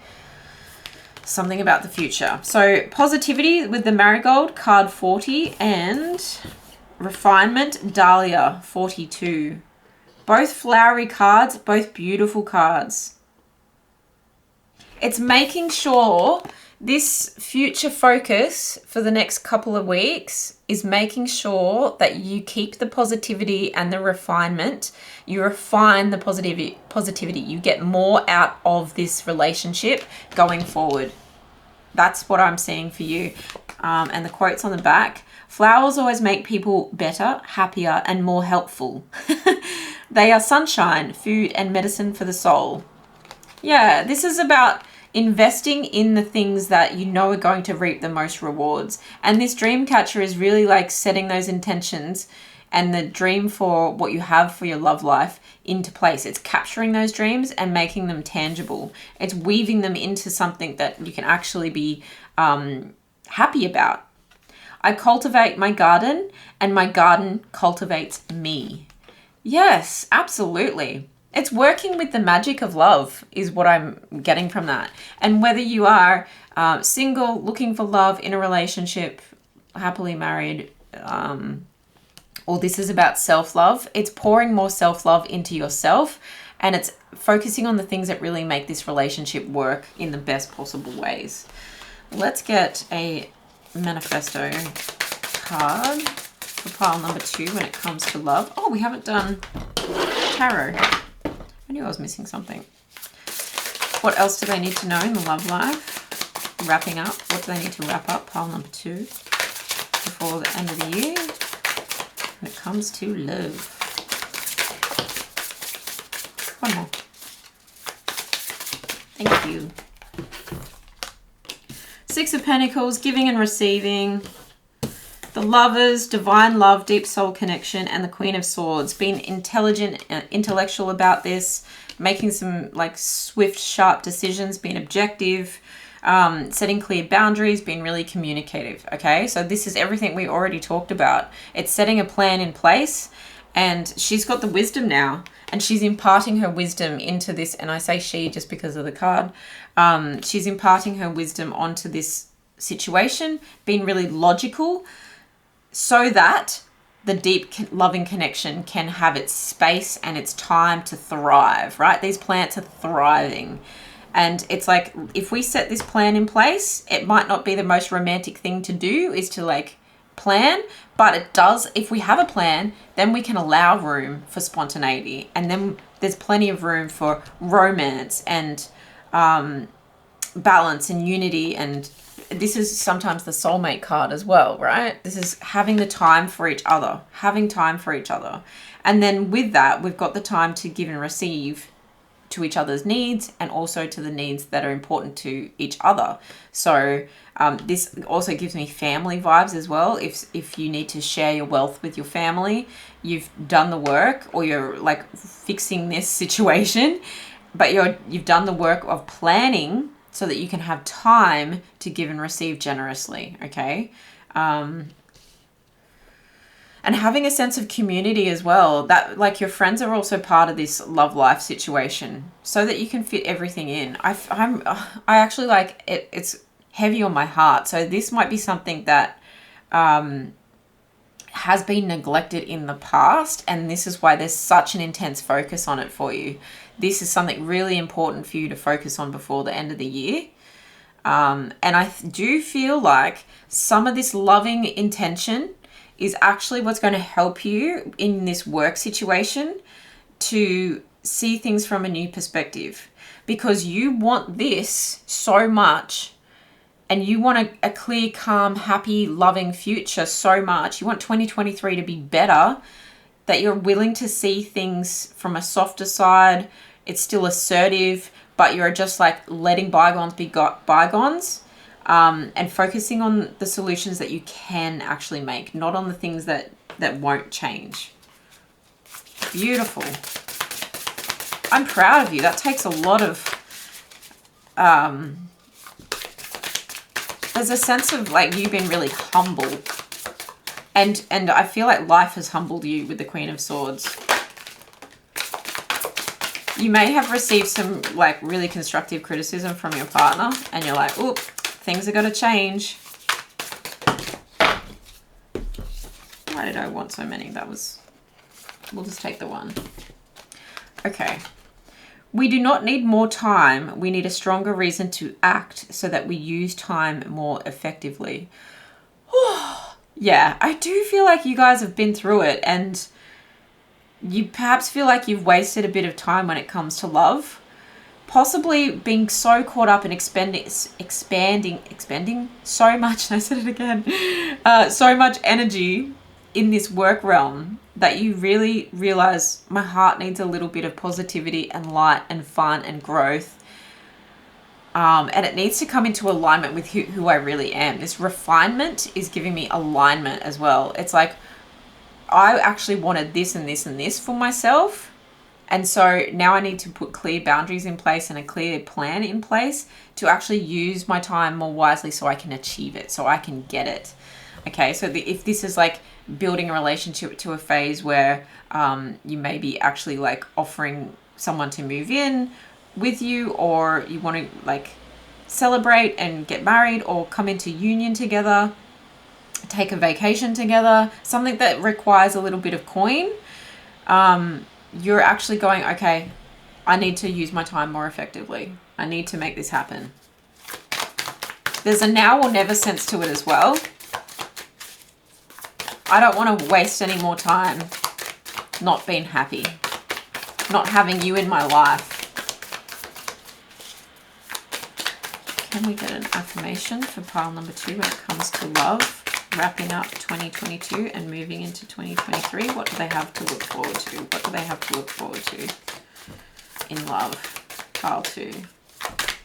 A: Something about the future. So positivity with the Marigold, card 40, and refinement, Dahlia, 42. Both flowery cards, both beautiful cards. It's making sure this future focus for the next couple of weeks is making sure that you keep the positivity and the refinement. You refine the positivity. You get more out of this relationship going forward. That's what I'm seeing for you. And the quotes on the back. Flowers always make people better, happier, and more helpful. They are sunshine, food, and medicine for the soul. Yeah, this is about investing in the things that you know are going to reap the most rewards. And this dream catcher is really like setting those intentions and the dream for what you have for your love life into place. It's capturing those dreams and making them tangible. It's weaving them into something that you can actually be happy about. I cultivate my garden and my garden cultivates me. Yes, absolutely. It's working with the magic of love is what I'm getting from that. And whether you are single, looking for love, in a relationship, happily married, or this is about self-love, it's pouring more self-love into yourself, and it's focusing on the things that really make this relationship work in the best possible ways. Let's get a manifesto card for pile number 2 when it comes to love. Oh, we haven't done tarot. I knew I was missing something. What else do they need to know in the love life? Wrapping up. What do they need to wrap up? Pile number 2 before the end of the year when it comes to love. One more. Thank you. 6 of Pentacles, giving and receiving. The Lovers, divine love, deep soul connection, and the Queen of Swords. Being intelligent and intellectual about this, making some like swift, sharp decisions, being objective, setting clear boundaries, being really communicative. Okay, so this is everything we already talked about. It's setting a plan in place, and she's got the wisdom now, and she's imparting her wisdom into this. And I say she just because of the card. She's imparting her wisdom onto this situation, being really logical, so that the deep loving connection can have its space and its time to thrive, right? These plants are thriving. And it's like, if we set this plan in place, it might not be the most romantic thing to do is to like plan, but it does. If we have a plan, then we can allow room for spontaneity. And then there's plenty of room for romance and balance and unity. And this is sometimes the soulmate card as well, right? This is having the time for each other, having time for each other. And then with that, we've got the time to give and receive to each other's needs, and also to the needs that are important to each other. So this also gives me family vibes as well. If you need to share your wealth with your family, you've done the work, or you're like fixing this situation, but you've done the work of planning so that you can have time to give and receive generously, okay? And having a sense of community as well, that like your friends are also part of this love life situation, so that you can fit everything in. I actually like it. It's heavy on my heart. So this might be something that has been neglected in the past, and this is why there's such an intense focus on it for you. This is something really important for you to focus on before the end of the year. And I do feel like some of this loving intention is actually what's going to help you in this work situation to see things from a new perspective, because you want this so much, and you want a clear, calm, happy, loving future so much. You want 2023 to be better, that you're willing to see things from a softer side. It's still assertive, but you're just like letting bygones be bygones. And focusing on the solutions that you can actually make, not on the things that won't change. Beautiful. I'm proud of you. That takes a lot of, there's a sense of like you being really humble. And I feel like life has humbled you with the Queen of Swords. You may have received some like really constructive criticism from your partner, and you're like, oop, things are going to change. Why did I want so many? We'll just take the one. Okay. We do not need more time. We need a stronger reason to act so that we use time more effectively. Yeah, I do feel like you guys have been through it, and you perhaps feel like you've wasted a bit of time when it comes to love. Possibly being so caught up in expending so much, I said it again, so much energy in this work realm that you really realize my heart needs a little bit of positivity and light and fun and growth. And it needs to come into alignment with who I really am. This refinement is giving me alignment as well. It's like, I actually wanted this and this and this for myself. And so now I need to put clear boundaries in place and a clear plan in place to actually use my time more wisely so I can achieve it, so I can get it. Okay, so if this is like building a relationship to a phase where you may be actually like offering someone to move in with you, or you want to like celebrate and get married or come into union together, take a vacation together, something that requires a little bit of coin, you're actually going, okay, I need to use my time more effectively. I need to make this happen. There's a now or never sense to it as well. I don't want to waste any more time not being happy, not having you in my life. Can we get an affirmation for pile number 2 when it comes to love? Wrapping up 2022 and moving into 2023. What do they have to look forward to? What do they have to look forward to in love? Pile 2.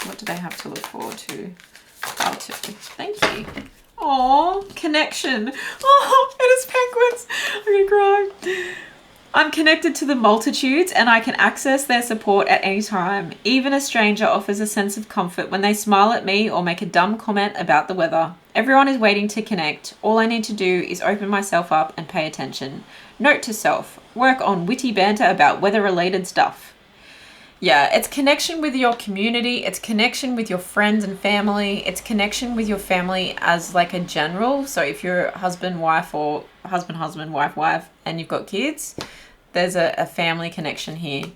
A: What do they have to look forward to? Pile 2. Thank you. Oh, connection. Oh, it is penguins. I'm gonna cry. I'm connected to the multitudes and I can access their support at any time. Even a stranger offers a sense of comfort when they smile at me or make a dumb comment about the weather. Everyone is waiting to connect. All I need to do is open myself up and pay attention. Note to self, work on witty banter about weather-related stuff. Yeah, it's connection with your community. It's connection with your friends and family. It's connection with your family as like a general. So if you're husband, wife, or husband, wife, and you've got kids, there's a family connection here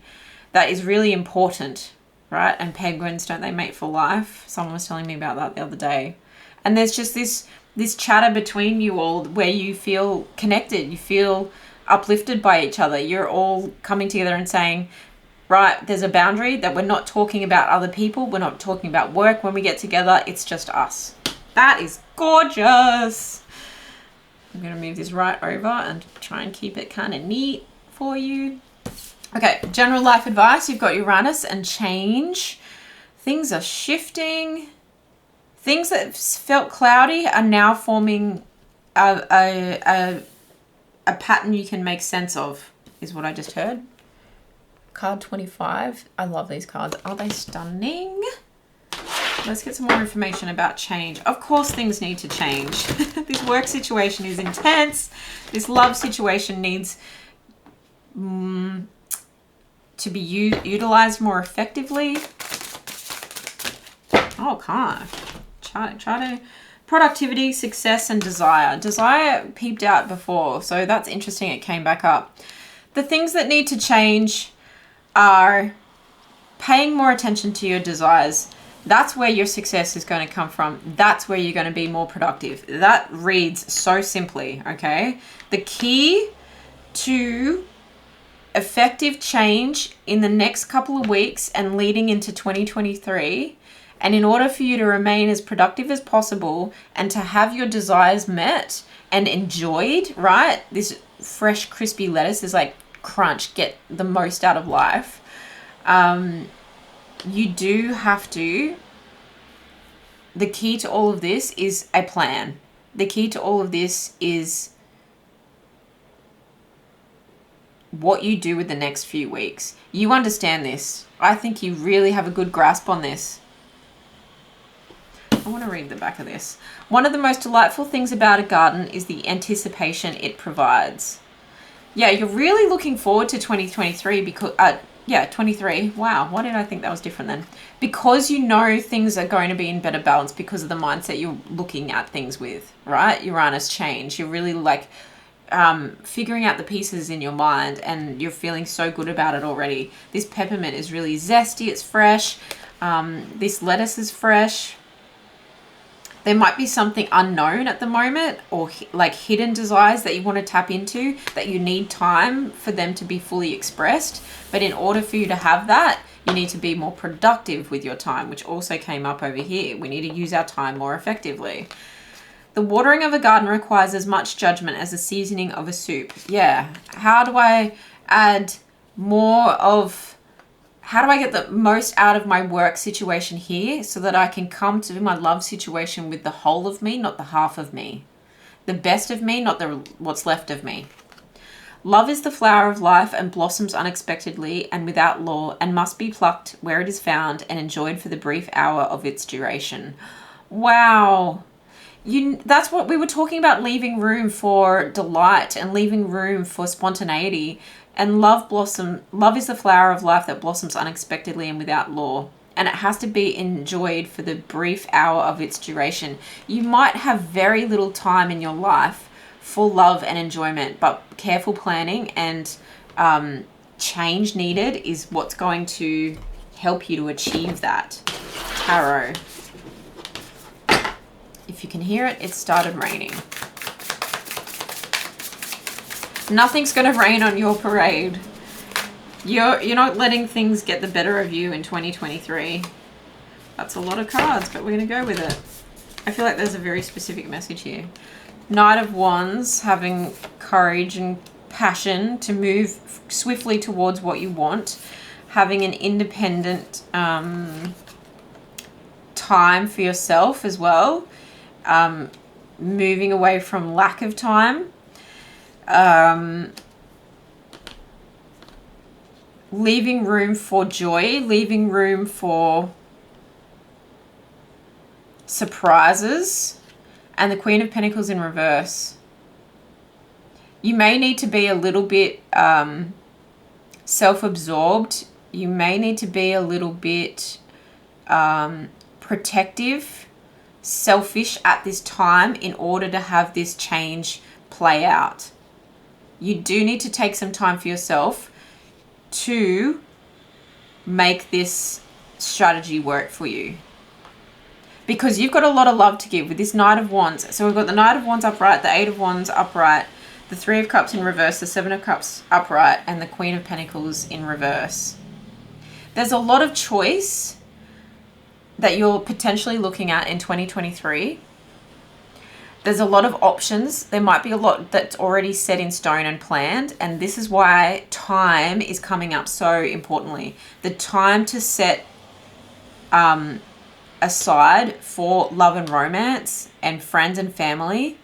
A: that is really important, right? And penguins, don't they mate for life? Someone was telling me about that the other day. And there's just this chatter between you all where you feel connected. You feel uplifted by each other. You're all coming together and saying, right, there's a boundary that we're not talking about other people. We're not talking about work when we get together. It's just us. That is gorgeous. I'm going to move this right over and try and keep it kind of neat for you. Okay, general life advice. You've got Uranus and change. Things are shifting. Things that felt cloudy are now forming a pattern you can make sense of, is what I just heard. Card 25. I love these cards. Are they stunning? Let's get some more information about change. Of course things need to change. This work situation is intense. This love situation needs to be utilized more effectively. Oh, God. Try to... Productivity, success, and desire. Desire peeped out before, so that's interesting. It came back up. The things that need to change are paying more attention to your desires. That's where your success is going to come from. That's where you're going to be more productive. That reads so simply, okay? The key to effective change in the next couple of weeks and leading into 2023, and in order for you to remain as productive as possible and to have your desires met and enjoyed, right? This fresh, crispy lettuce is like crunch, get the most out of life. You do have to, the key to all of this is a plan. The key to all of this is what you do with the next few weeks. You understand this. I think you really have a good grasp on this. I want to read the back of this. One of the most delightful things about a garden is the anticipation it provides. Yeah, you're really looking forward to 2023 because, 23. Wow, why did I think that was different then? Because you know things are going to be in better balance because of the mindset you're looking at things with, right? Uranus change. You're really like figuring out the pieces in your mind and you're feeling so good about it already. This peppermint is really zesty. It's fresh. This lettuce is fresh. There might be something unknown at the moment or like hidden desires that you want to tap into that you need time for them to be fully expressed. But in order for you to have that, you need to be more productive with your time, which also came up over here. We need to use our time more effectively. The watering of a garden requires as much judgment as the seasoning of a soup. Yeah. How do I add more of how do I get the most out of my work situation here so that I can come to my love situation with the whole of me, not the half of me. The best of me, not the what's left of me. Love is the flower of life and blossoms unexpectedly and without law, and must be plucked where it is found and enjoyed for the brief hour of its duration. Wow. That's what we were talking about, leaving room for delight and leaving room for spontaneity. And love is the flower of life that blossoms unexpectedly and without law. And it has to be enjoyed for the brief hour of its duration. You might have very little time in your life for love and enjoyment, but careful planning and change needed is what's going to help you to achieve that. Tarot. If you can hear it, it started raining. Nothing's going to rain on your parade. You're not letting things get the better of you in 2023. That's a lot of cards, but we're going to go with it. I feel like there's a very specific message here. Knight of Wands, having courage and passion to move swiftly towards what you want. Having an independent time for yourself as well. Moving away from lack of time. Leaving room for joy, leaving room for surprises, and the Queen of Pentacles in reverse. You may need to be a little bit self-absorbed. You may need to be a little bit protective, selfish at this time in order to have this change play out. You do need to take some time for yourself to make this strategy work for you, because you've got a lot of love to give with this Knight of Wands. So we've got the Knight of Wands upright, the Eight of Wands upright, the Three of Cups in reverse, the Seven of Cups upright, and the Queen of Pentacles in reverse. There's a lot of choice that you're potentially looking at in 2023. There's a lot of options. There might be a lot that's already set in stone and planned. And this is why time is coming up so importantly. The time to set aside for love and romance and friends and family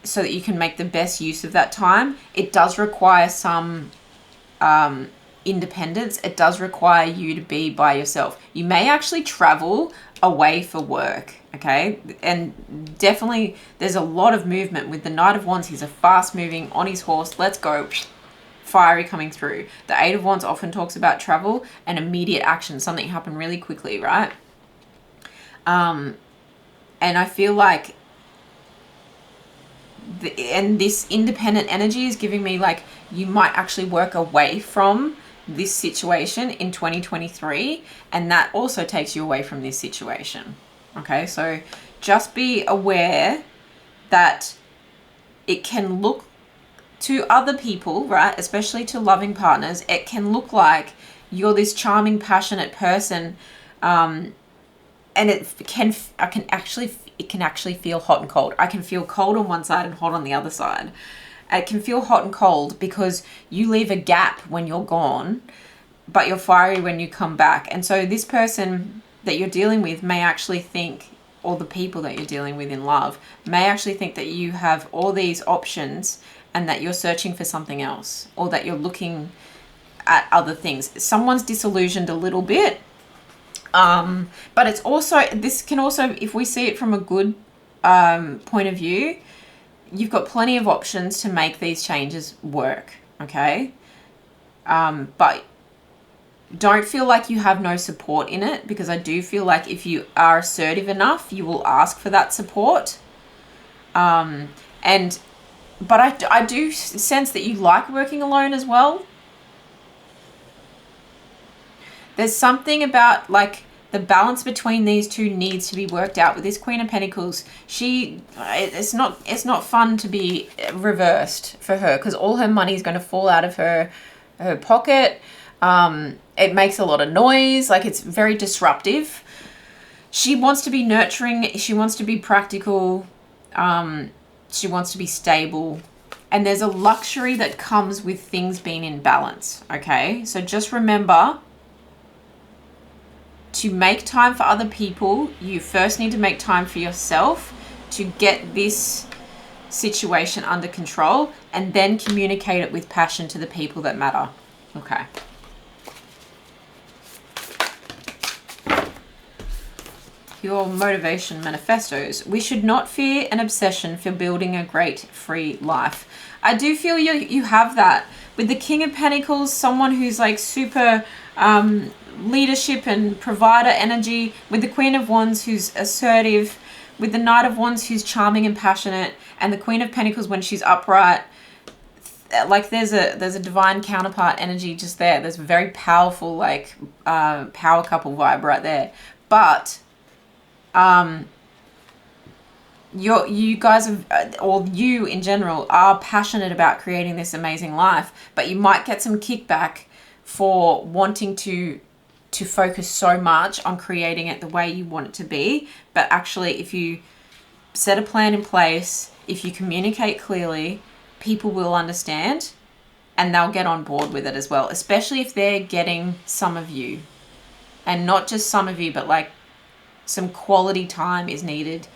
A: so that you can make the best use of that time. It does require some independence. It does require you to be by yourself. You may actually travel away for work, okay? And definitely there's a lot of movement with the Knight of Wands. He's a fast moving on his horse. Let's go. Fiery coming through. The Eight of Wands often talks about travel and immediate action, something happened really quickly, right? And I feel like this independent energy is giving me like you might actually work away from this situation in 2023, and that also takes you away from this situation. Okay, so just be aware that it can look to other people, right, especially to loving partners, it can look like you're this charming, passionate person, and it can actually feel hot and cold. I can feel cold on one side and hot on the other side. It can feel hot and cold because you leave a gap when you're gone, but you're fiery when you come back. And so this person that you're dealing with may actually think, or the people that you're dealing with in love, may actually think that you have all these options and that you're searching for something else, or that you're looking at other things. Someone's disillusioned a little bit. But it's also, this can also, if we see it from a good point of view, you've got plenty of options to make these changes work, okay? But don't feel like you have no support in it, because I do feel like if you are assertive enough, you will ask for that support. But I do sense that you like working alone as well. There's something about like the balance between these two needs to be worked out with this Queen of Pentacles. It's not fun to be reversed for her, because all her money is going to fall out of her pocket. It makes a lot of noise. Like, it's very disruptive. She wants to be nurturing. She wants to be practical. She wants to be stable. And there's a luxury that comes with things being in balance. Okay. So just remember to make time for other people, you first need to make time for yourself to get this situation under control, and then communicate it with passion to the people that matter. Okay. Your motivation manifestos. We should not fear an obsession for building a great free life. I do feel you have that with the King of Pentacles, someone who's like super leadership and provider energy, with the Queen of Wands who's assertive, with the Knight of Wands who's charming and passionate, and the Queen of Pentacles when she's upright. Like there's a divine counterpart energy just there. There's a very powerful like power couple vibe right there. But you guys have, or you in general, are passionate about creating this amazing life, but you might get some kickback for wanting to focus so much on creating it the way you want it to be. But actually, if you set a plan in place, if you communicate clearly, people will understand and they'll get on board with it as well, especially if they're getting some of you, and not just some of you, but like some quality time is needed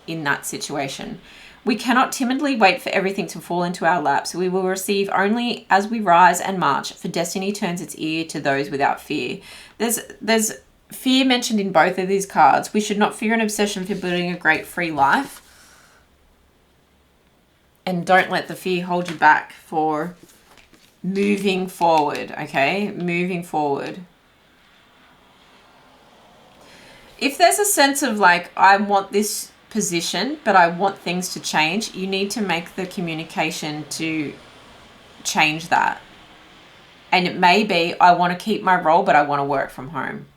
A: in that situation. We cannot timidly wait for everything to fall into our laps. We will receive only as we rise and march, for destiny turns its ear to those without fear. There's fear mentioned in both of these cards. We should not fear an obsession for building a great free life. And don't let the fear hold you back for moving forward, okay? Moving forward. If there's a sense of like, I want this position, but I want things to change, you need to make the communication to change that. And it may be, I want to keep my role, but I want to work from home.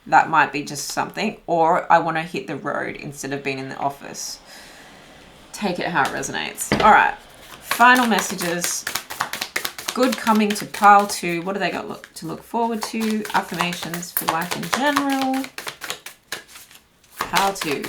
A: That might be just something. Or I want to hit the road instead of being in the office. Take it how it resonates. All right. Final messages. Good coming to pile 2. What do they got to look forward to? Affirmations for life in general. Pile 2.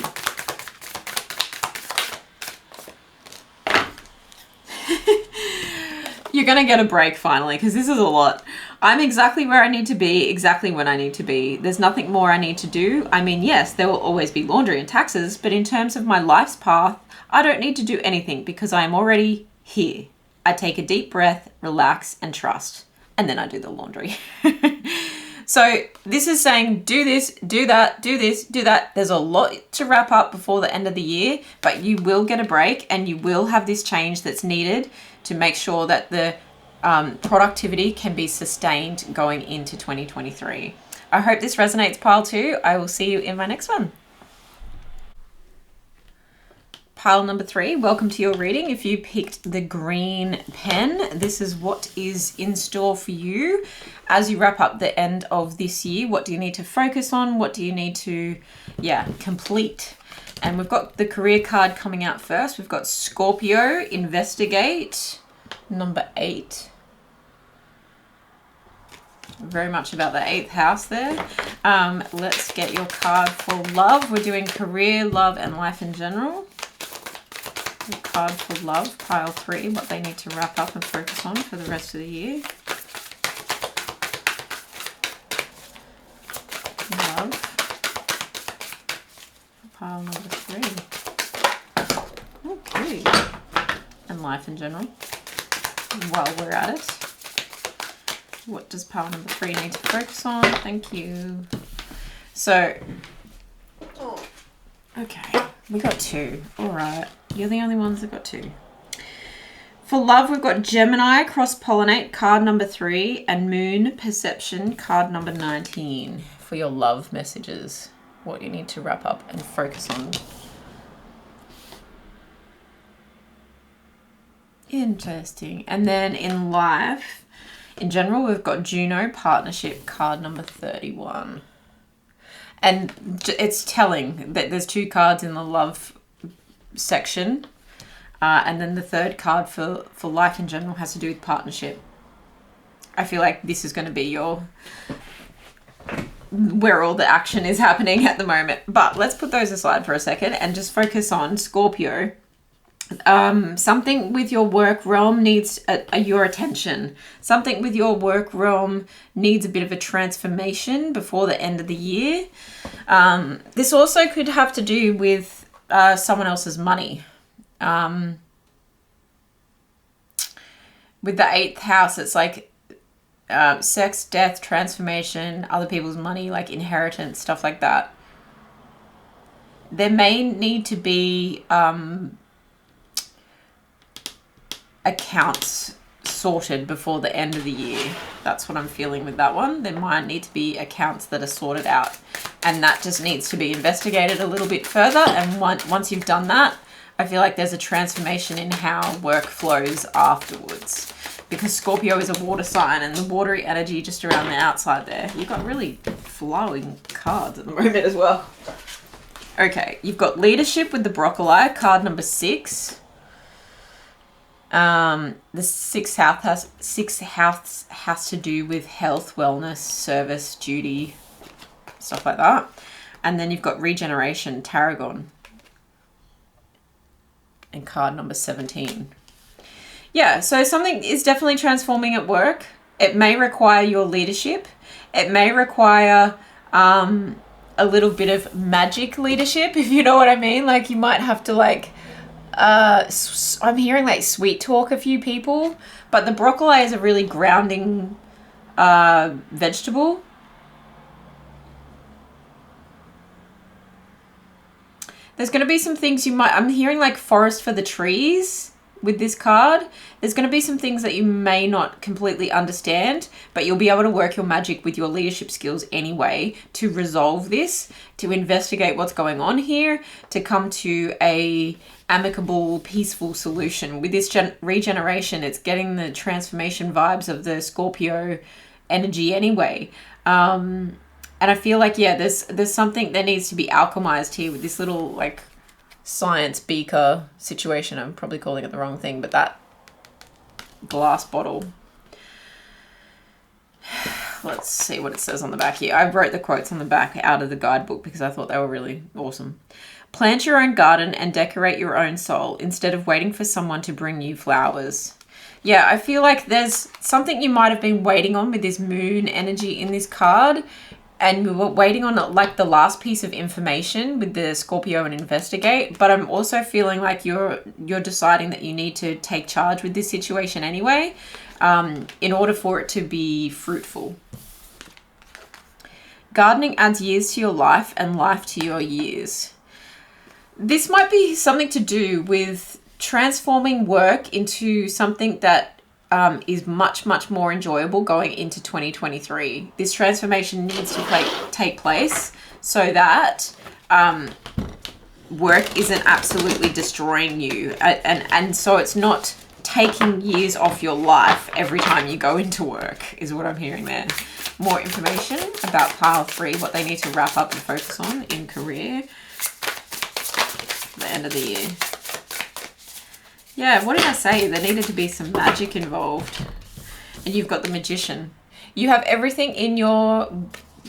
A: You're going to get a break finally, because this is a lot. I'm exactly where I need to be, exactly when I need to be. There's nothing more I need to do. I mean, yes, there will always be laundry and taxes, but in terms of my life's path, I don't need to do anything because I am already here. I take a deep breath, relax, and trust. And then I do the laundry. So this is saying do this, do that, do this, do that. There's a lot to wrap up before the end of the year, but you will get a break and you will have this change that's needed to make sure that the productivity can be sustained going into 2023. I hope this resonates, pile 2. I will see you in my next one. Pile number 3, welcome to your reading. If you picked the green pen, this is what is in store for you as you wrap up the end of this year. What do you need to focus on? What do you need to, complete? And we've got the career card coming out first. We've got Scorpio, investigate, number 8. Very much about the 8th house there. Let's get your card for love. We're doing career, love, and life in general. Your card for love, pile 3, what they need to wrap up and focus on for the rest of the year. Love, pile number 3. Okay. And life in general. While we're at it, what does pile number 3 need to focus on? Thank you. So, okay, we got 2. All right. You're the only ones that got 2. For love, we've got Gemini, cross-pollinate, card number 3, and Moon, perception, card number 19. For your love messages, what you need to wrap up and focus on. Interesting. And then in life, in general, we've got Juno, partnership, card number 31. And it's telling that there's 2 cards in the love section, and then the 3rd card for life in general has to do with partnership. I feel like this is going to be where all the action is happening at the moment. But let's put those aside for a second and just focus on Scorpio. Something with your work realm needs your attention. Something with your work realm needs a bit of a transformation before the end of the year. This also could have to do with someone else's money. With the 8th house, it's like sex, death, transformation, other people's money, like inheritance, stuff like that. There may need to be accounts sorted before the end of the year. That's what I'm feeling with that one. There might need to be accounts that are sorted out, and that just needs to be investigated a little bit further. And once you've done that, I feel like there's a transformation in how work flows afterwards, because Scorpio is a water sign, and the watery energy just around the outside there. You've got really flowing cards at the moment as well. Okay, you've got leadership with the broccoli, card number 6. The 6th house has to do with health, wellness, service, duty, stuff like that. And then you've got regeneration, tarragon, and card number 17. Yeah, so something is definitely transforming at work. It may require your leadership. It may require a little bit of magic leadership, if you know what I mean. Like, you might have to, like, I'm hearing like sweet talk a few people, but the broccoli is a really grounding vegetable. There's going to be some things I'm hearing like forest for the trees with this card. There's going to be some things that you may not completely understand, but you'll be able to work your magic with your leadership skills anyway to resolve this, to investigate what's going on here, to come to a amicable, peaceful solution. With this regeneration, it's getting the transformation vibes of the Scorpio energy anyway. And I feel like, yeah, there's something that needs to be alchemized here with this little like science beaker situation. I'm probably calling it the wrong thing, but that glass bottle. Let's see what it says on the back here. I wrote the quotes on the back out of the guidebook because I thought they were really awesome. Plant your own garden and decorate your own soul instead of waiting for someone to bring you flowers. Yeah, I feel like there's something you might have been waiting on with this moon energy in this card, and we were waiting on like the last piece of information with the Scorpio and investigate. But I'm also feeling like you're deciding that you need to take charge with this situation anyway, in order for it to be fruitful. Gardening adds years to your life and life to your years. This might be something to do with transforming work into something that is much, much more enjoyable going into 2023. This transformation needs to take place so that work isn't absolutely destroying you. And so it's not taking years off your life every time you go into work, is what I'm hearing there. More information about pile 3, what they need to wrap up and focus on in career. The end of the year. Yeah, what did I say? There needed to be some magic involved. And you've got the magician. You have everything in your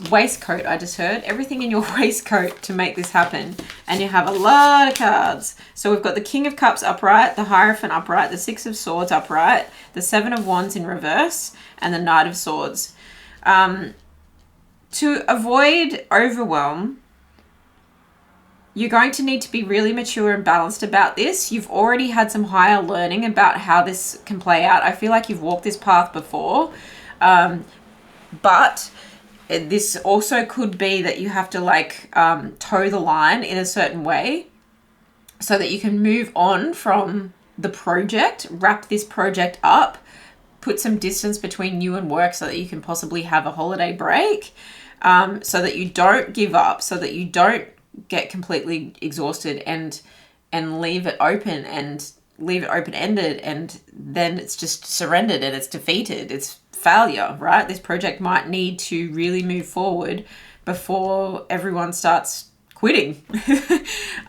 A: waistcoat, I just heard. Everything in your waistcoat to make this happen. And you have a lot of cards. So we've got the King of Cups upright, the Hierophant upright, the Six of Swords upright, the Seven of Wands in reverse, and the Knight of Swords. To avoid overwhelm, you're going to need to be really mature and balanced about this. You've already had some higher learning about how this can play out. I feel like you've walked this path before, but this also could be that you have to like toe the line in a certain way so that you can move on from the project, wrap this project up, put some distance between you and work so that you can possibly have a holiday break, so that you don't give up, so that you don't get completely exhausted and leave it open and leave it open-ended, and then it's just surrendered and it's defeated. It's failure, right? This project might need to really move forward before everyone starts quitting.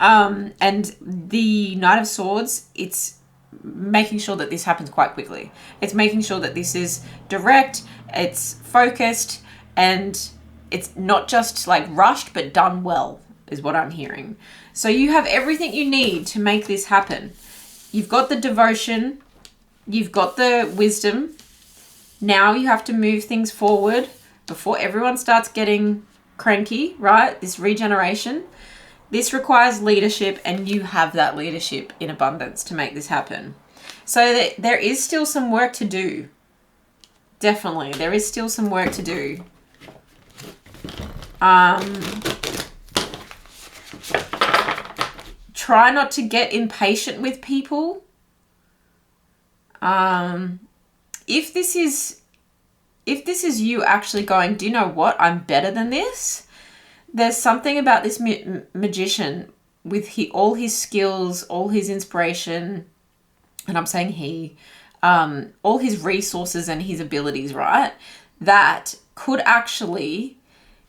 A: And the Knight of Swords, it's making sure that this happens quite quickly. It's making sure that this is direct, it's focused, and it's not just like rushed, but done well, is what I'm hearing. So you have everything you need to make this happen. You've got the devotion. You've got the wisdom. Now you have to move things forward before everyone starts getting cranky, right? This regeneration. This requires leadership, and you have that leadership in abundance to make this happen. So there is still some work to do. Definitely, there is still some work to do. Try not to get impatient with people. If this is you actually going, do you know what? I'm better than this. There's something about this magician with all his skills, all his inspiration, and I'm saying all his resources and his abilities, right? That could actually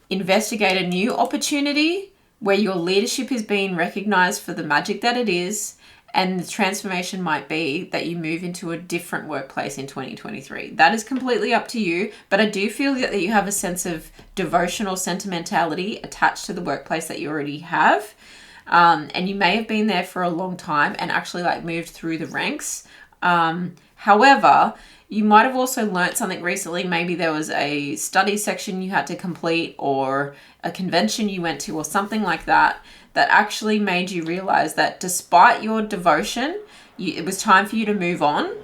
A: investigate a new opportunity where your leadership is being recognized for the magic that it is, and the transformation might be that you move into a different workplace in 2023. That is completely up to you, but I do feel that you have a sense of devotional sentimentality attached to the workplace that you already have. And you may have been there for a long time and actually like moved through the ranks. However, you might have also learned something recently. Maybe there was a study section you had to complete, or a convention you went to, or something like that, that actually made you realize that despite your devotion, it was time for you to move on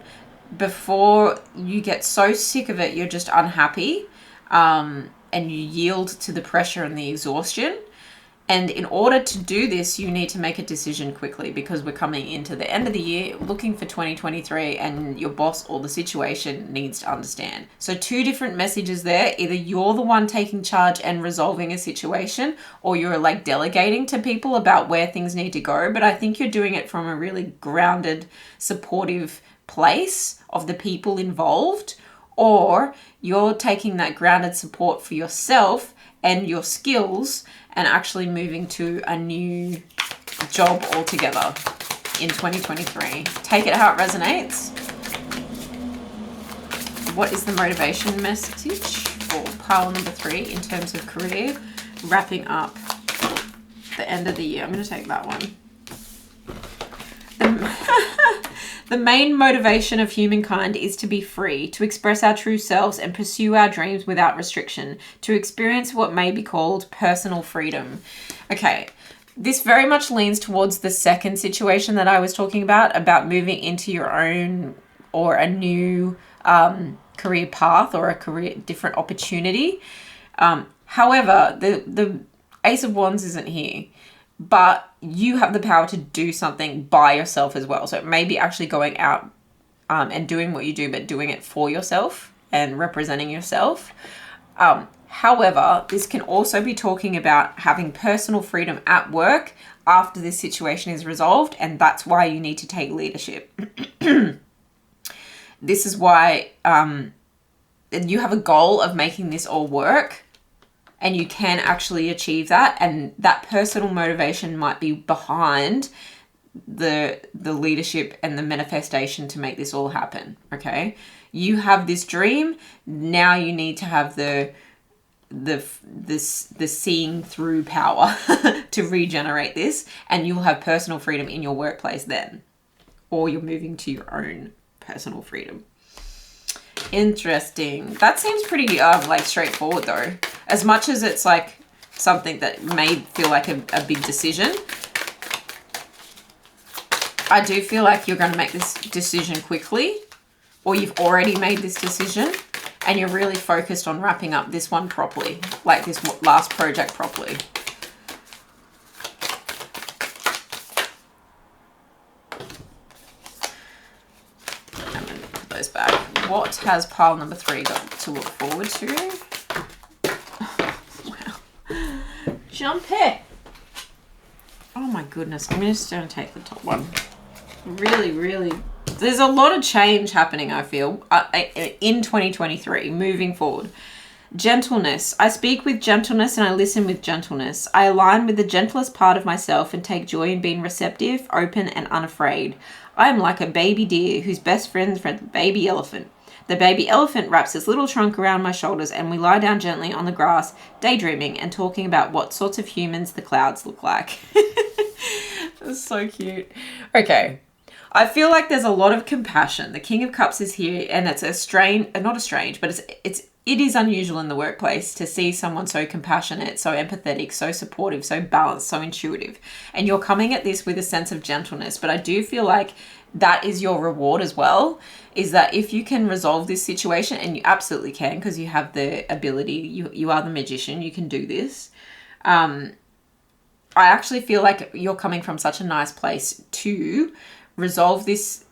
A: before you get so sick of it you're just unhappy, and you yield to the pressure and the exhaustion. And in order to do this, you need to make a decision quickly, because we're coming into the end of the year looking for 2023, and your boss or the situation needs to understand. So 2 different messages there. Either you're the one taking charge and resolving a situation, or you're like delegating to people about where things need to go. But I think you're doing it from a really grounded, supportive place of the people involved, or you're taking that grounded support for yourself and your skills and actually moving to a new job altogether in 2023. Take it how it resonates. What is the motivation message for pile number 3 in terms of career? Wrapping up the end of the year. I'm going to take that one. The main motivation of humankind is to be free, to express our true selves and pursue our dreams without restriction, to experience what may be called personal freedom. Okay, this very much leans towards the second situation that I was talking about moving into your own or a new career path or a different opportunity. However, the Ace of Wands isn't here. But you have the power to do something by yourself as well. So it may be actually going out and doing what you do, but doing it for yourself and representing yourself. However, this can also be talking about having personal freedom at work after this situation is resolved, and that's why you need to take leadership. This is why you have a goal of making this all work. And you can actually achieve that. And that personal motivation might be behind the leadership and the manifestation to make this all happen. Okay. You have this dream. Now you need to have the seeing through power to regenerate this. And you'll have personal freedom in your workplace then. Or you're moving to your own personal freedom. Interesting. That seems pretty like straightforward though. As much as it's like something that may feel like a big decision, I do feel like you're going to make this decision quickly, or you've already made this decision and you're really focused on wrapping up this one properly, like this last project properly. I'm going to put those back. What has pile number 3 got to look forward to? Jump it. Oh my goodness. I'm just going to take the top one. Really, there's a lot of change happening, I feel, in 2023, moving forward. Gentleness. I speak with gentleness and I listen with gentleness. I align with the gentlest part of myself and take joy in being receptive, open, and unafraid. I am like a baby deer whose best friend is a baby elephant. The baby elephant wraps its little trunk around my shoulders and we lie down gently on the grass, daydreaming and talking about what sorts of humans the clouds look like. That's so cute. Okay. I feel like there's a lot of compassion. The King of Cups is here, and it's not a strange, but it is unusual in the workplace to see someone so compassionate, so empathetic, so supportive, so balanced, so intuitive. And you're coming at this with a sense of gentleness, but I do feel like that is your reward as well, is that if you can resolve this situation, and you absolutely can because you have the ability, you are the magician, you can do this. I actually feel like you're coming from such a nice place to resolve this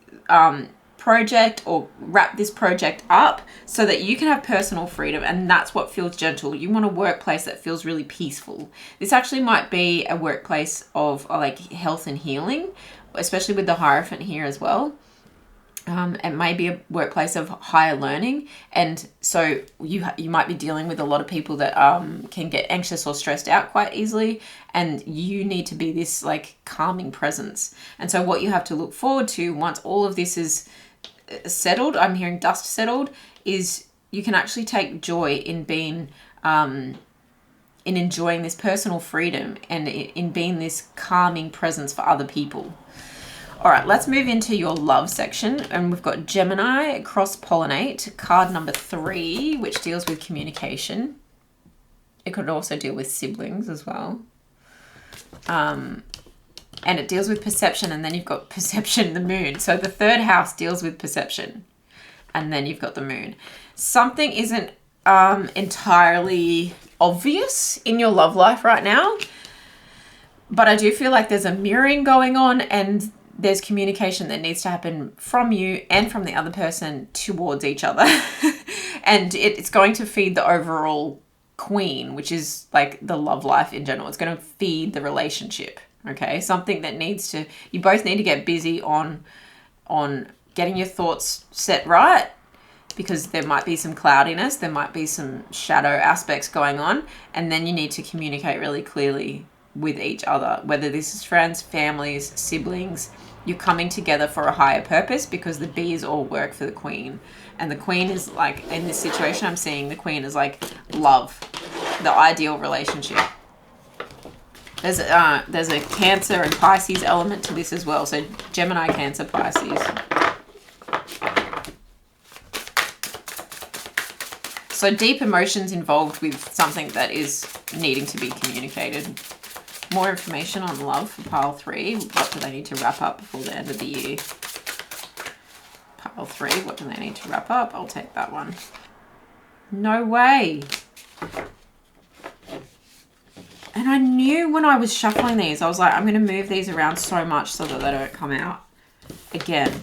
A: project or wrap this project up so that you can have personal freedom, and that's what feels gentle. You want a workplace that feels really peaceful. This actually might be a workplace of like health and healing, especially with the Hierophant here as well. It may be a workplace of higher learning, and so you might be dealing with a lot of people that can get anxious or stressed out quite easily, and you need to be this like calming presence. And so what you have to look forward to once all of this is settled, I'm hearing dust settled, is you can actually take joy in being in enjoying this personal freedom and in being this calming presence for other people. All right, let's move into your love section. And we've got Gemini, cross-pollinate, card number 3, which deals with communication. It could also deal with siblings as well. And it deals with perception, and then you've got perception, the moon. So the 3rd house deals with perception, and then you've got the moon. Something isn't entirely obvious in your love life right now, but I do feel like there's a mirroring going on, and there's communication that needs to happen from you and from the other person towards each other. And it's going to feed the overall queen, which is like the love life in general. It's going to feed the relationship. Okay. Something that you both need to get busy on getting your thoughts set right, because there might be some cloudiness. There might be some shadow aspects going on. And then you need to communicate really clearly with each other, whether this is friends, families, siblings. You're coming together for a higher purpose, because the bees all work for the queen. And the queen is like, in this situation I'm seeing, the queen is like love, the ideal relationship. There's a Cancer and Pisces element to this as well. So Gemini, Cancer, Pisces. So deep emotions involved with something that is needing to be communicated. More information on love for pile 3. What do they need to wrap up before the end of the year? Pile 3, what do they need to wrap up? I'll take that one. No way. And I knew when I was shuffling these, I was like, I'm going to move these around so much so that they don't come out again.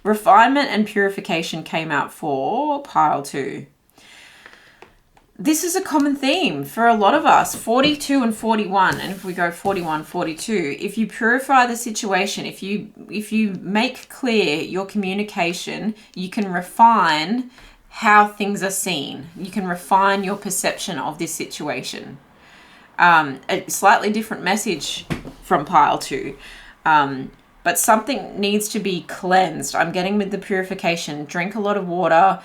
A: Refinement and purification came out for pile 2. This is a common theme for a lot of us, 42 and 41. And if we go 41, 42, if you purify the situation, if you make clear your communication, you can refine how things are seen. You can refine your perception of this situation. A slightly different message from pile 2. But something needs to be cleansed. I'm getting with the purification. Drink a lot of water,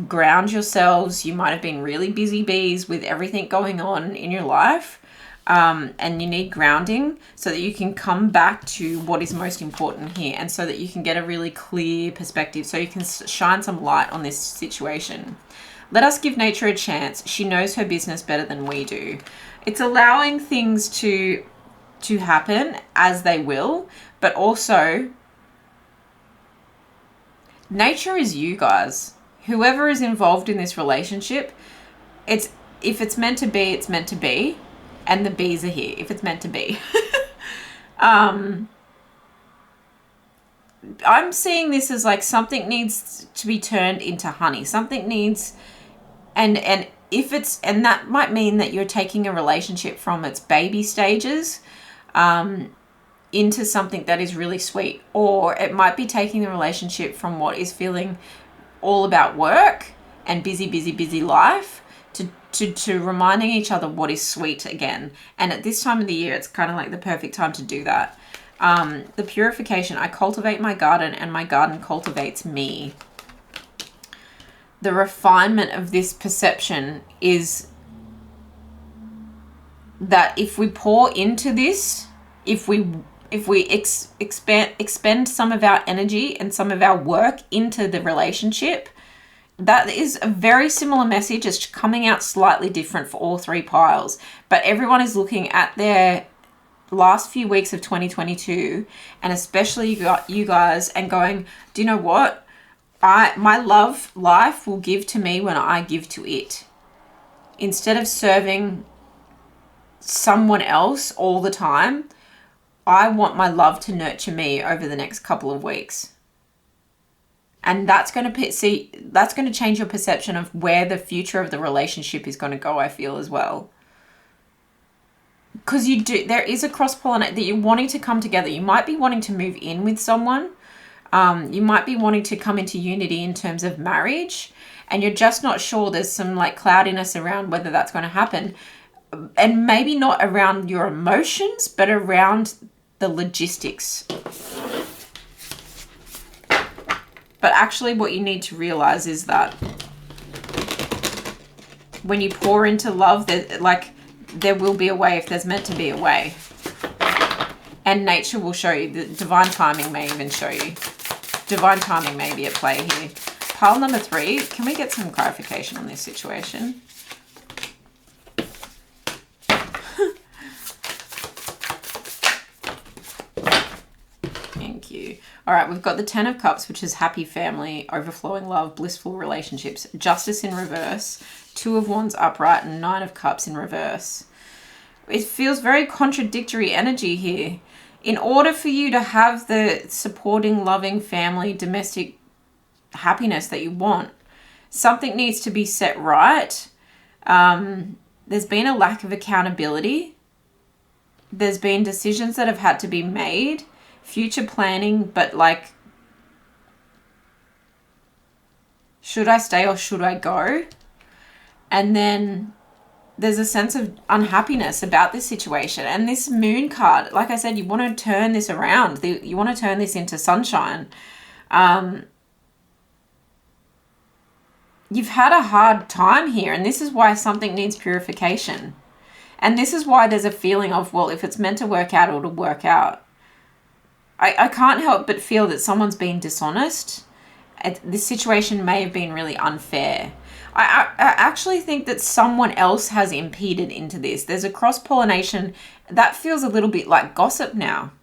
A: ground yourselves. You might have been really busy bees with everything going on in your life. And you need grounding so that you can come back to what is most important here, and so that you can get a really clear perspective, so you can shine some light on this situation. Let us give nature a chance. She knows her business better than we do. It's allowing things to happen as they will, but also nature is you guys. Whoever is involved in this relationship, if it's meant to be, it's meant to be. And the bees are here if it's meant to be. I'm seeing this as like something needs to be turned into honey. Something needs, and that might mean that you're taking a relationship from its baby stages into something that is really sweet. Or it might be taking the relationship from what is feeling all about work and busy life to reminding each other what is sweet again. And at this time of the year, it's kind of like the perfect time to do that. The purification, I cultivate my garden and my garden cultivates me. The refinement of this perception is that if we pour into this, if we if we expend some of our energy and some of our work into the relationship, that is a very similar message. It's coming out slightly different for all three piles, but everyone is looking at their last few weeks of 2022, and especially you guys, and going, do you know what? My love life will give to me when I give to it. Instead of serving someone else all the time, I want my love to nurture me over the next couple of weeks. And that's going to change your perception of where the future of the relationship is going to go, I feel, as well. Because there is a cross-pollinate that you're wanting to come together. You might be wanting to move in with someone. You might be wanting to come into unity in terms of marriage, and you're just not sure. There's some like cloudiness around whether that's going to happen. And maybe not around your emotions, but around the logistics. But actually what you need to realize is that when you pour into love, there will be a way if there's meant to be a way. And nature will show you. The divine timing may even show you. Divine timing may be at play here. Pile number 3, can we get some clarification on this situation? Thank you. All right, we've got the 10 of Cups, which is happy family, overflowing love, blissful relationships, Justice in reverse, 2 of Wands upright, and 9 of Cups in reverse. It feels very contradictory energy here. In order for you to have the supporting, loving family, domestic happiness that you want, something needs to be set right. There's been a lack of accountability. There's been decisions that have had to be made. Future planning, but like, should I stay or should I go? And then there's a sense of unhappiness about this situation. And this moon card, like I said, you want to turn this around. You want to turn this into sunshine. You've had a hard time here, and this is why something needs purification. And this is why there's a feeling of, well, if it's meant to work out, it'll work out. I can't help but feel that someone's been dishonest. This situation may have been really unfair. I actually think that someone else has impeded into this. There's a cross-pollination that feels a little bit like gossip now.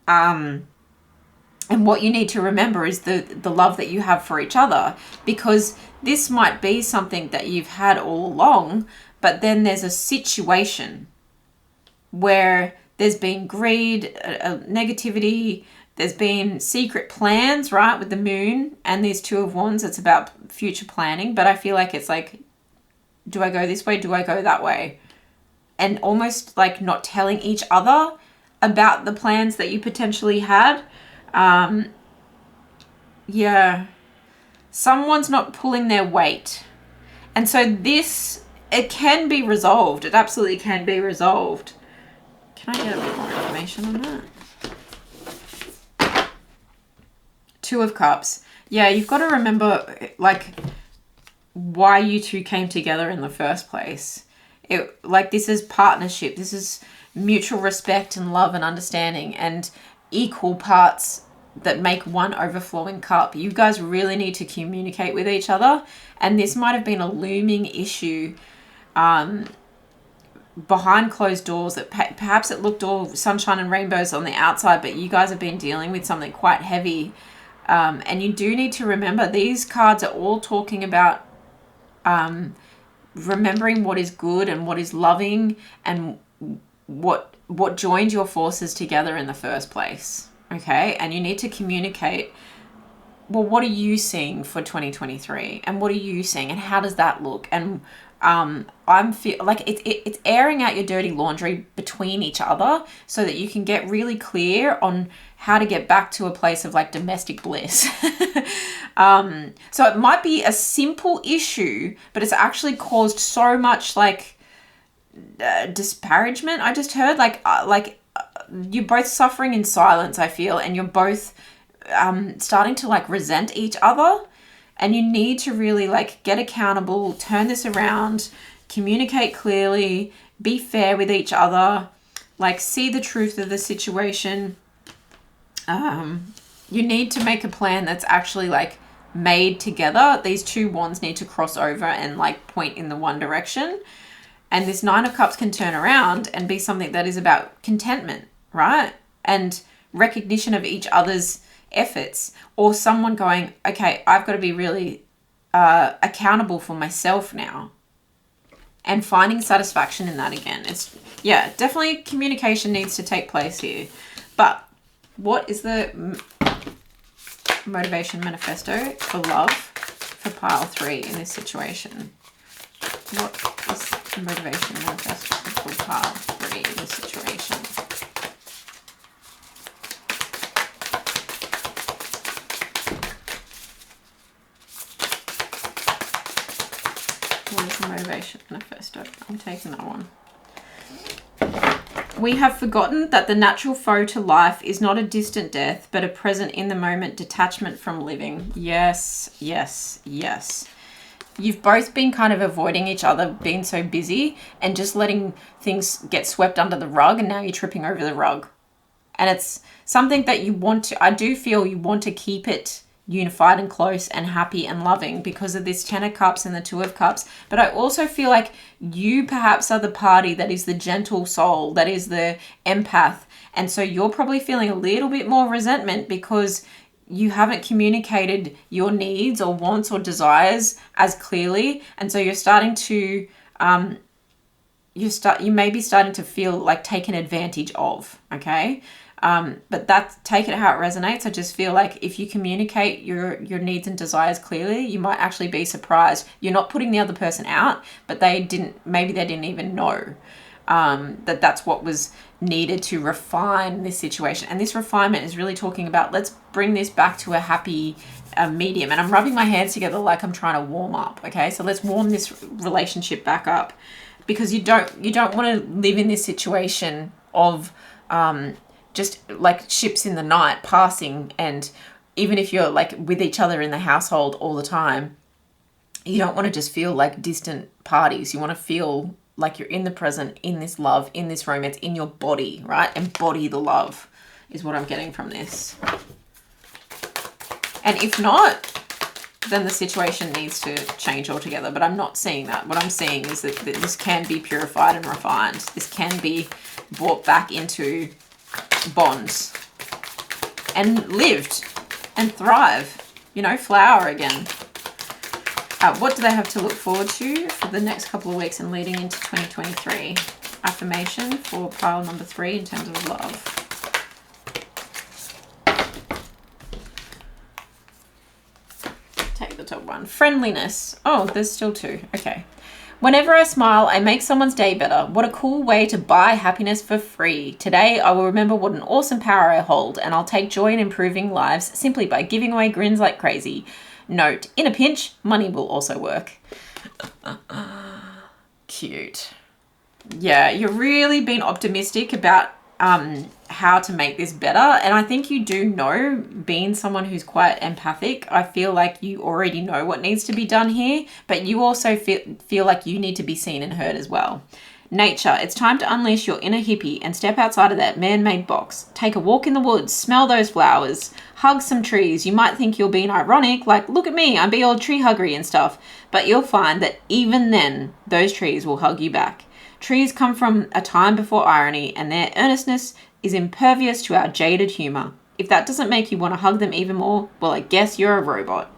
A: And what you need to remember is the love that you have for each other, because this might be something that you've had all along, but then there's a situation where there's been greed, negativity, there's been secret plans, right, with the moon and these 2 of Wands. It's about future planning, but I feel like it's like, do I go this way? Do I go that way? And almost like not telling each other about the plans that you potentially had. Yeah. Someone's not pulling their weight. And so it can be resolved. It absolutely can be resolved. Can I get a bit more information on that? 2 of Cups. Yeah, you've got to remember, like, why you two came together in the first place. This is partnership. This is mutual respect and love and understanding, and equal parts that make one overflowing cup. You guys really need to communicate with each other, and this might have been a looming issue behind closed doors, that perhaps it looked all sunshine and rainbows on the outside, but you guys have been dealing with something quite heavy. And you do need to remember, these cards are all talking about remembering what is good and what is loving and what joined your forces together in the first place. Okay, and you need to communicate, well, what are you seeing for 2023, and what are you seeing, and how does that look? And I'm feel like it's airing out your dirty laundry between each other, so that you can get really clear on how to get back to a place of like domestic bliss. So it might be a simple issue, but it's actually caused so much like disparagement. I just heard you're both suffering in silence, I feel, and you're both starting to like resent each other. And you need to really like get accountable, turn this around, communicate clearly, be fair with each other, like see the truth of the situation. You need to make a plan that's actually like made together. These two wands need to cross over and like point in the one direction. And this Nine of Cups can turn around and be something that is about contentment, right? And recognition of each other's efforts, or someone going, okay, I've got to be really accountable for myself now, and finding satisfaction in that again. It's, yeah, definitely communication needs to take place here. But what is the motivation manifesto for love for pile 3 in this situation? What is the motivation manifesto for pile 3 in this situation? What is the motivation manifesto? I'm taking that one. We have forgotten that the natural foe to life is not a distant death, but a present in the moment detachment from living. Yes, yes, yes. You've both been kind of avoiding each other, being so busy and just letting things get swept under the rug, and now you're tripping over the rug. And it's something that you want to, I do feel you want to keep it unified and close and happy and loving because of this 10 of Cups and the 2 of Cups. But I also feel like you perhaps are the party that is the gentle soul, that is the empath. And so you're probably feeling a little bit more resentment because you haven't communicated your needs or wants or desires as clearly. And so you're starting to, you may be starting to feel like taken advantage of, okay? But that's, take it how it resonates. I just feel like if you communicate your needs and desires clearly, you might actually be surprised. You're not putting the other person out, but maybe they didn't even know that that's what was needed to refine this situation. And this refinement is really talking about, let's bring this back to a happy medium. And I'm rubbing my hands together like I'm trying to warm up. Okay, so let's warm this relationship back up, because you don't want to live in this situation of just like ships in the night passing. And even if you're like with each other in the household all the time, you don't want to just feel like distant parties. You want to feel like you're in the present, in this love, in this romance, in your body, right? Embody the love is what I'm getting from this. And if not, then the situation needs to change altogether. But I'm not seeing that. What I'm seeing is that this can be purified and refined. This can be brought back into bonds and lived and thrive, you know, flower again. What do they have to look forward to for the next couple of weeks and leading into 2023? Affirmation for pile number 3 in terms of love. Take the top one. Friendliness. Oh, there's still 2. Okay. Whenever I smile, I make someone's day better. What a cool way to buy happiness for free. Today, I will remember what an awesome power I hold, and I'll take joy in improving lives simply by giving away grins like crazy. Note, in a pinch, money will also work. Cute. Yeah, you've really been optimistic about how to make this better. And I think you do know, being someone who's quite empathic, I feel like you already know what needs to be done here, but you also feel like you need to be seen and heard as well. Nature, it's time to unleash your inner hippie and step outside of that man-made box. Take a walk in the woods, smell those flowers, hug some trees. You might think you're being ironic, like, look at me, I'm being all tree huggery and stuff, but you'll find that even then, those trees will hug you back. Trees come from a time before irony, and their earnestness is impervious to our jaded humor. If that doesn't make you want to hug them even more, well, I guess you're a robot.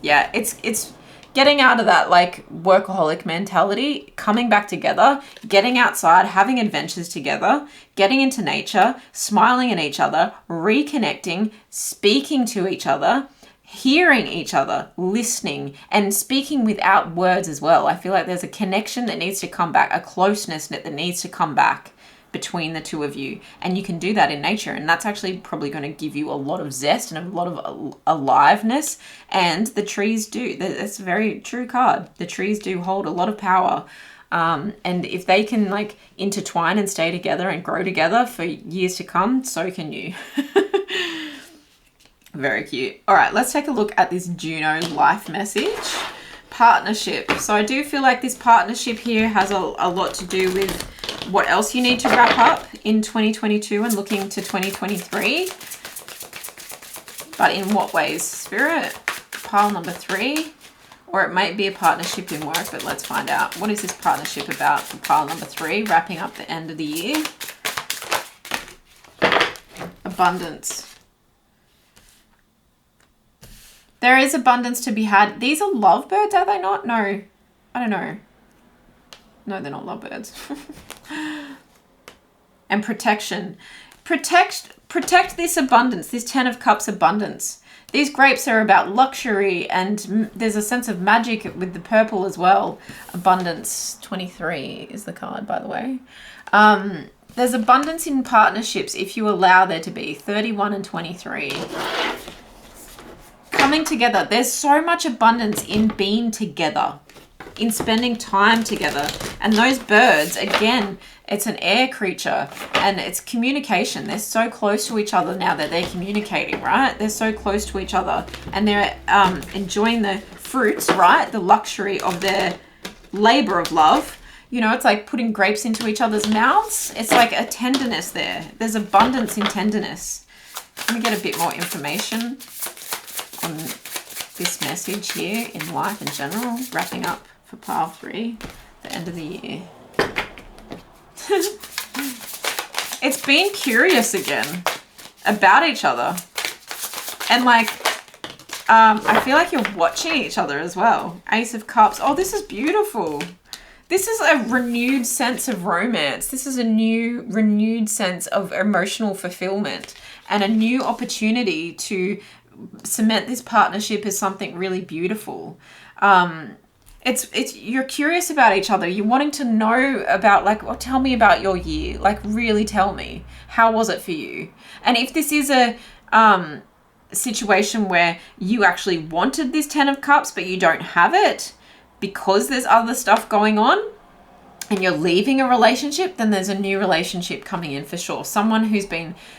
A: Yeah, it's getting out of that like workaholic mentality, coming back together, getting outside, having adventures together, getting into nature, smiling at each other, reconnecting, speaking to each other, hearing each other, listening, and speaking without words as well. I feel like there's a connection that needs to come back, a closeness that needs to come back between the two of you. And you can do that in nature. And that's actually probably going to give you a lot of zest and a lot of aliveness. And the trees do. That's a very true card. The trees do hold a lot of power. And if they can like intertwine and stay together and grow together for years to come, so can you. Very cute. All right, let's take a look at this Juno life message. Partnership. So I do feel like this partnership here has a lot to do with what else you need to wrap up in 2022 and looking to 2023. But in what ways, Spirit? Pile number 3. Or it might be a partnership in work, but let's find out. What is this partnership about for pile number 3, wrapping up the end of the year? Abundance. There is abundance to be had. These are lovebirds, are they not? No. I don't know. No, they're not lovebirds. And protection. Protect this abundance, this 10 of Cups abundance. These grapes are about luxury, and there's a sense of magic with the purple as well. Abundance. 23 is the card, by the way. There's abundance in partnerships if you allow there to be. 31 and 23. Coming together. There's so much abundance in being together, in spending time together. And those birds, again, it's an air creature and it's communication. They're so close to each other now that they're communicating, right? They're so close to each other and they're enjoying the fruits, right? The luxury of their labor of love. You know, it's like putting grapes into each other's mouths. It's like a tenderness there. There's abundance in tenderness. Let me get a bit more information on this message here in life in general, wrapping up for pile 3, the end of the year. It's been curious again about each other. And like, I feel like you're watching each other as well. Ace of Cups. Oh, this is beautiful. This is a renewed sense of romance. This is a new renewed sense of emotional fulfillment and a new opportunity to cement this partnership as something really beautiful. It's you're curious about each other. You're wanting to know about, like, well, tell me about your year. Like, really tell me. How was it for you? And if this is a situation where you actually wanted this 10 of Cups, but you don't have it because there's other stuff going on and you're leaving a relationship, then there's a new relationship coming in for sure. Someone who's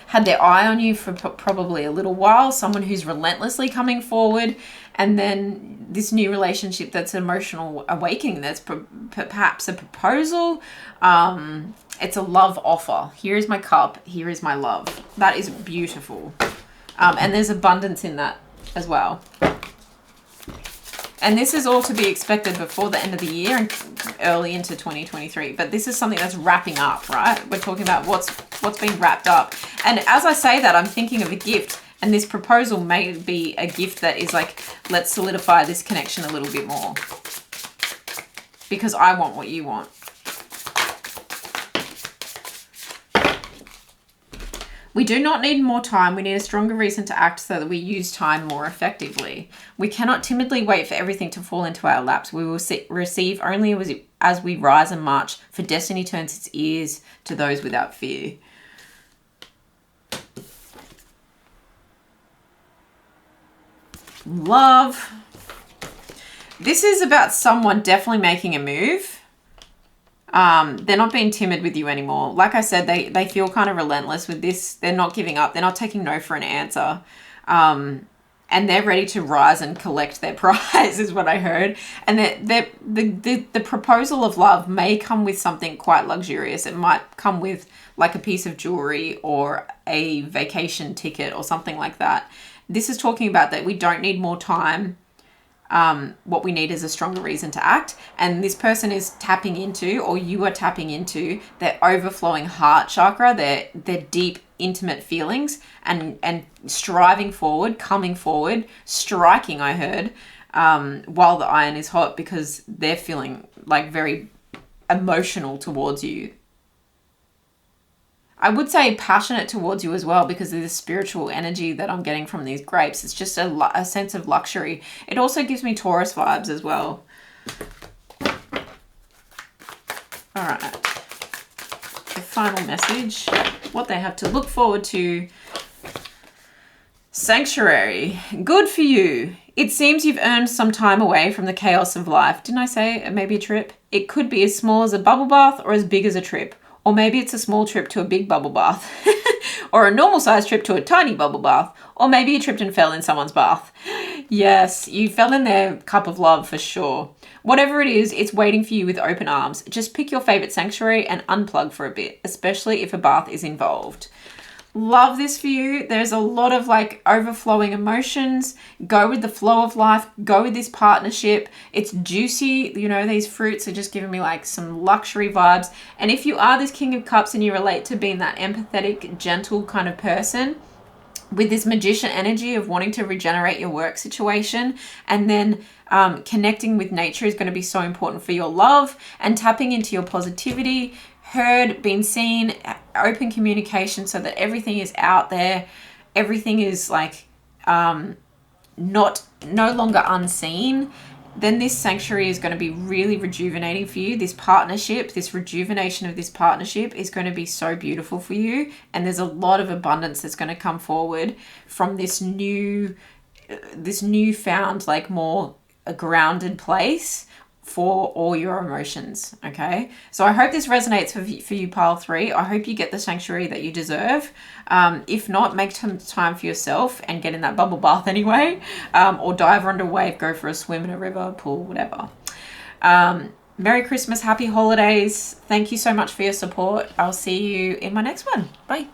A: had their eye on you for probably a little while, someone who's relentlessly coming forward, and then this new relationship that's an emotional awakening. That's perhaps a proposal. It's a love offer. Here is my cup. Here is my love. That is beautiful. And there's abundance in that as well. And this is all to be expected before the end of the year and early into 2023. But this is something that's wrapping up, right? We're talking about what's being wrapped up. And as I say that, I'm thinking of a gift. And this proposal may be a gift that is like, let's solidify this connection a little bit more. Because I want what you want. We do not need more time. We need a stronger reason to act so that we use time more effectively. We cannot timidly wait for everything to fall into our laps. We will receive only as we rise and march, for destiny turns its ears to those without fear. Love. This is about someone definitely making a move. They're not being timid with you anymore. Like I said, they feel kind of relentless with this. They're not giving up. They're not taking no for an answer. And they're ready to rise and collect their prize is what I heard. And the proposal of love may come with something quite luxurious. It might come with like a piece of jewelry or a vacation ticket or something like that. This is talking about that we don't need more time. What we need is a stronger reason to act. And this person is tapping into, or you are tapping into, their overflowing heart chakra, their deep, intimate feelings, and striving forward, coming forward, striking, I heard, while the iron is hot, because they're feeling like very emotional towards you. I would say passionate towards you as well, because of the spiritual energy that I'm getting from these grapes. It's just a sense of luxury. It also gives me Taurus vibes as well. All right. The final message. What they have to look forward to. Sanctuary. Good for you. It seems you've earned some time away from the chaos of life. Didn't I say maybe a trip? It could be as small as a bubble bath or as big as a trip. Or maybe it's a small trip to a big bubble bath. Or a normal size trip to a tiny bubble bath. Or maybe you tripped and fell in someone's bath. Yes, you fell in their cup of love for sure. Whatever it is, it's waiting for you with open arms. Just pick your favorite sanctuary and unplug for a bit, especially if a bath is involved. Love this for you. There's a lot of like overflowing emotions. Go with the flow of life. Go with this partnership. It's juicy. You know, these fruits are just giving me like some luxury vibes. And if you are this King of Cups and you relate to being that empathetic, gentle kind of person, with this magician energy of wanting to regenerate your work situation, and then connecting with nature is going to be so important for your love, and tapping into your positivity, heard, being seen, open communication so that everything is out there, everything is like no longer unseen, then this sanctuary is going to be really rejuvenating for you. This partnership, this rejuvenation of this partnership is going to be so beautiful for you. And there's a lot of abundance that's going to come forward from this newfound, like more a grounded place for all your emotions. Okay. So I hope this resonates for you, pile 3. I hope you get the sanctuary that you deserve. If not, make time for yourself and get in that bubble bath anyway, or dive under a wave, go for a swim in a river, pool, whatever. Merry Christmas, happy holidays. Thank you so much for your support. I'll see you in my next one. Bye.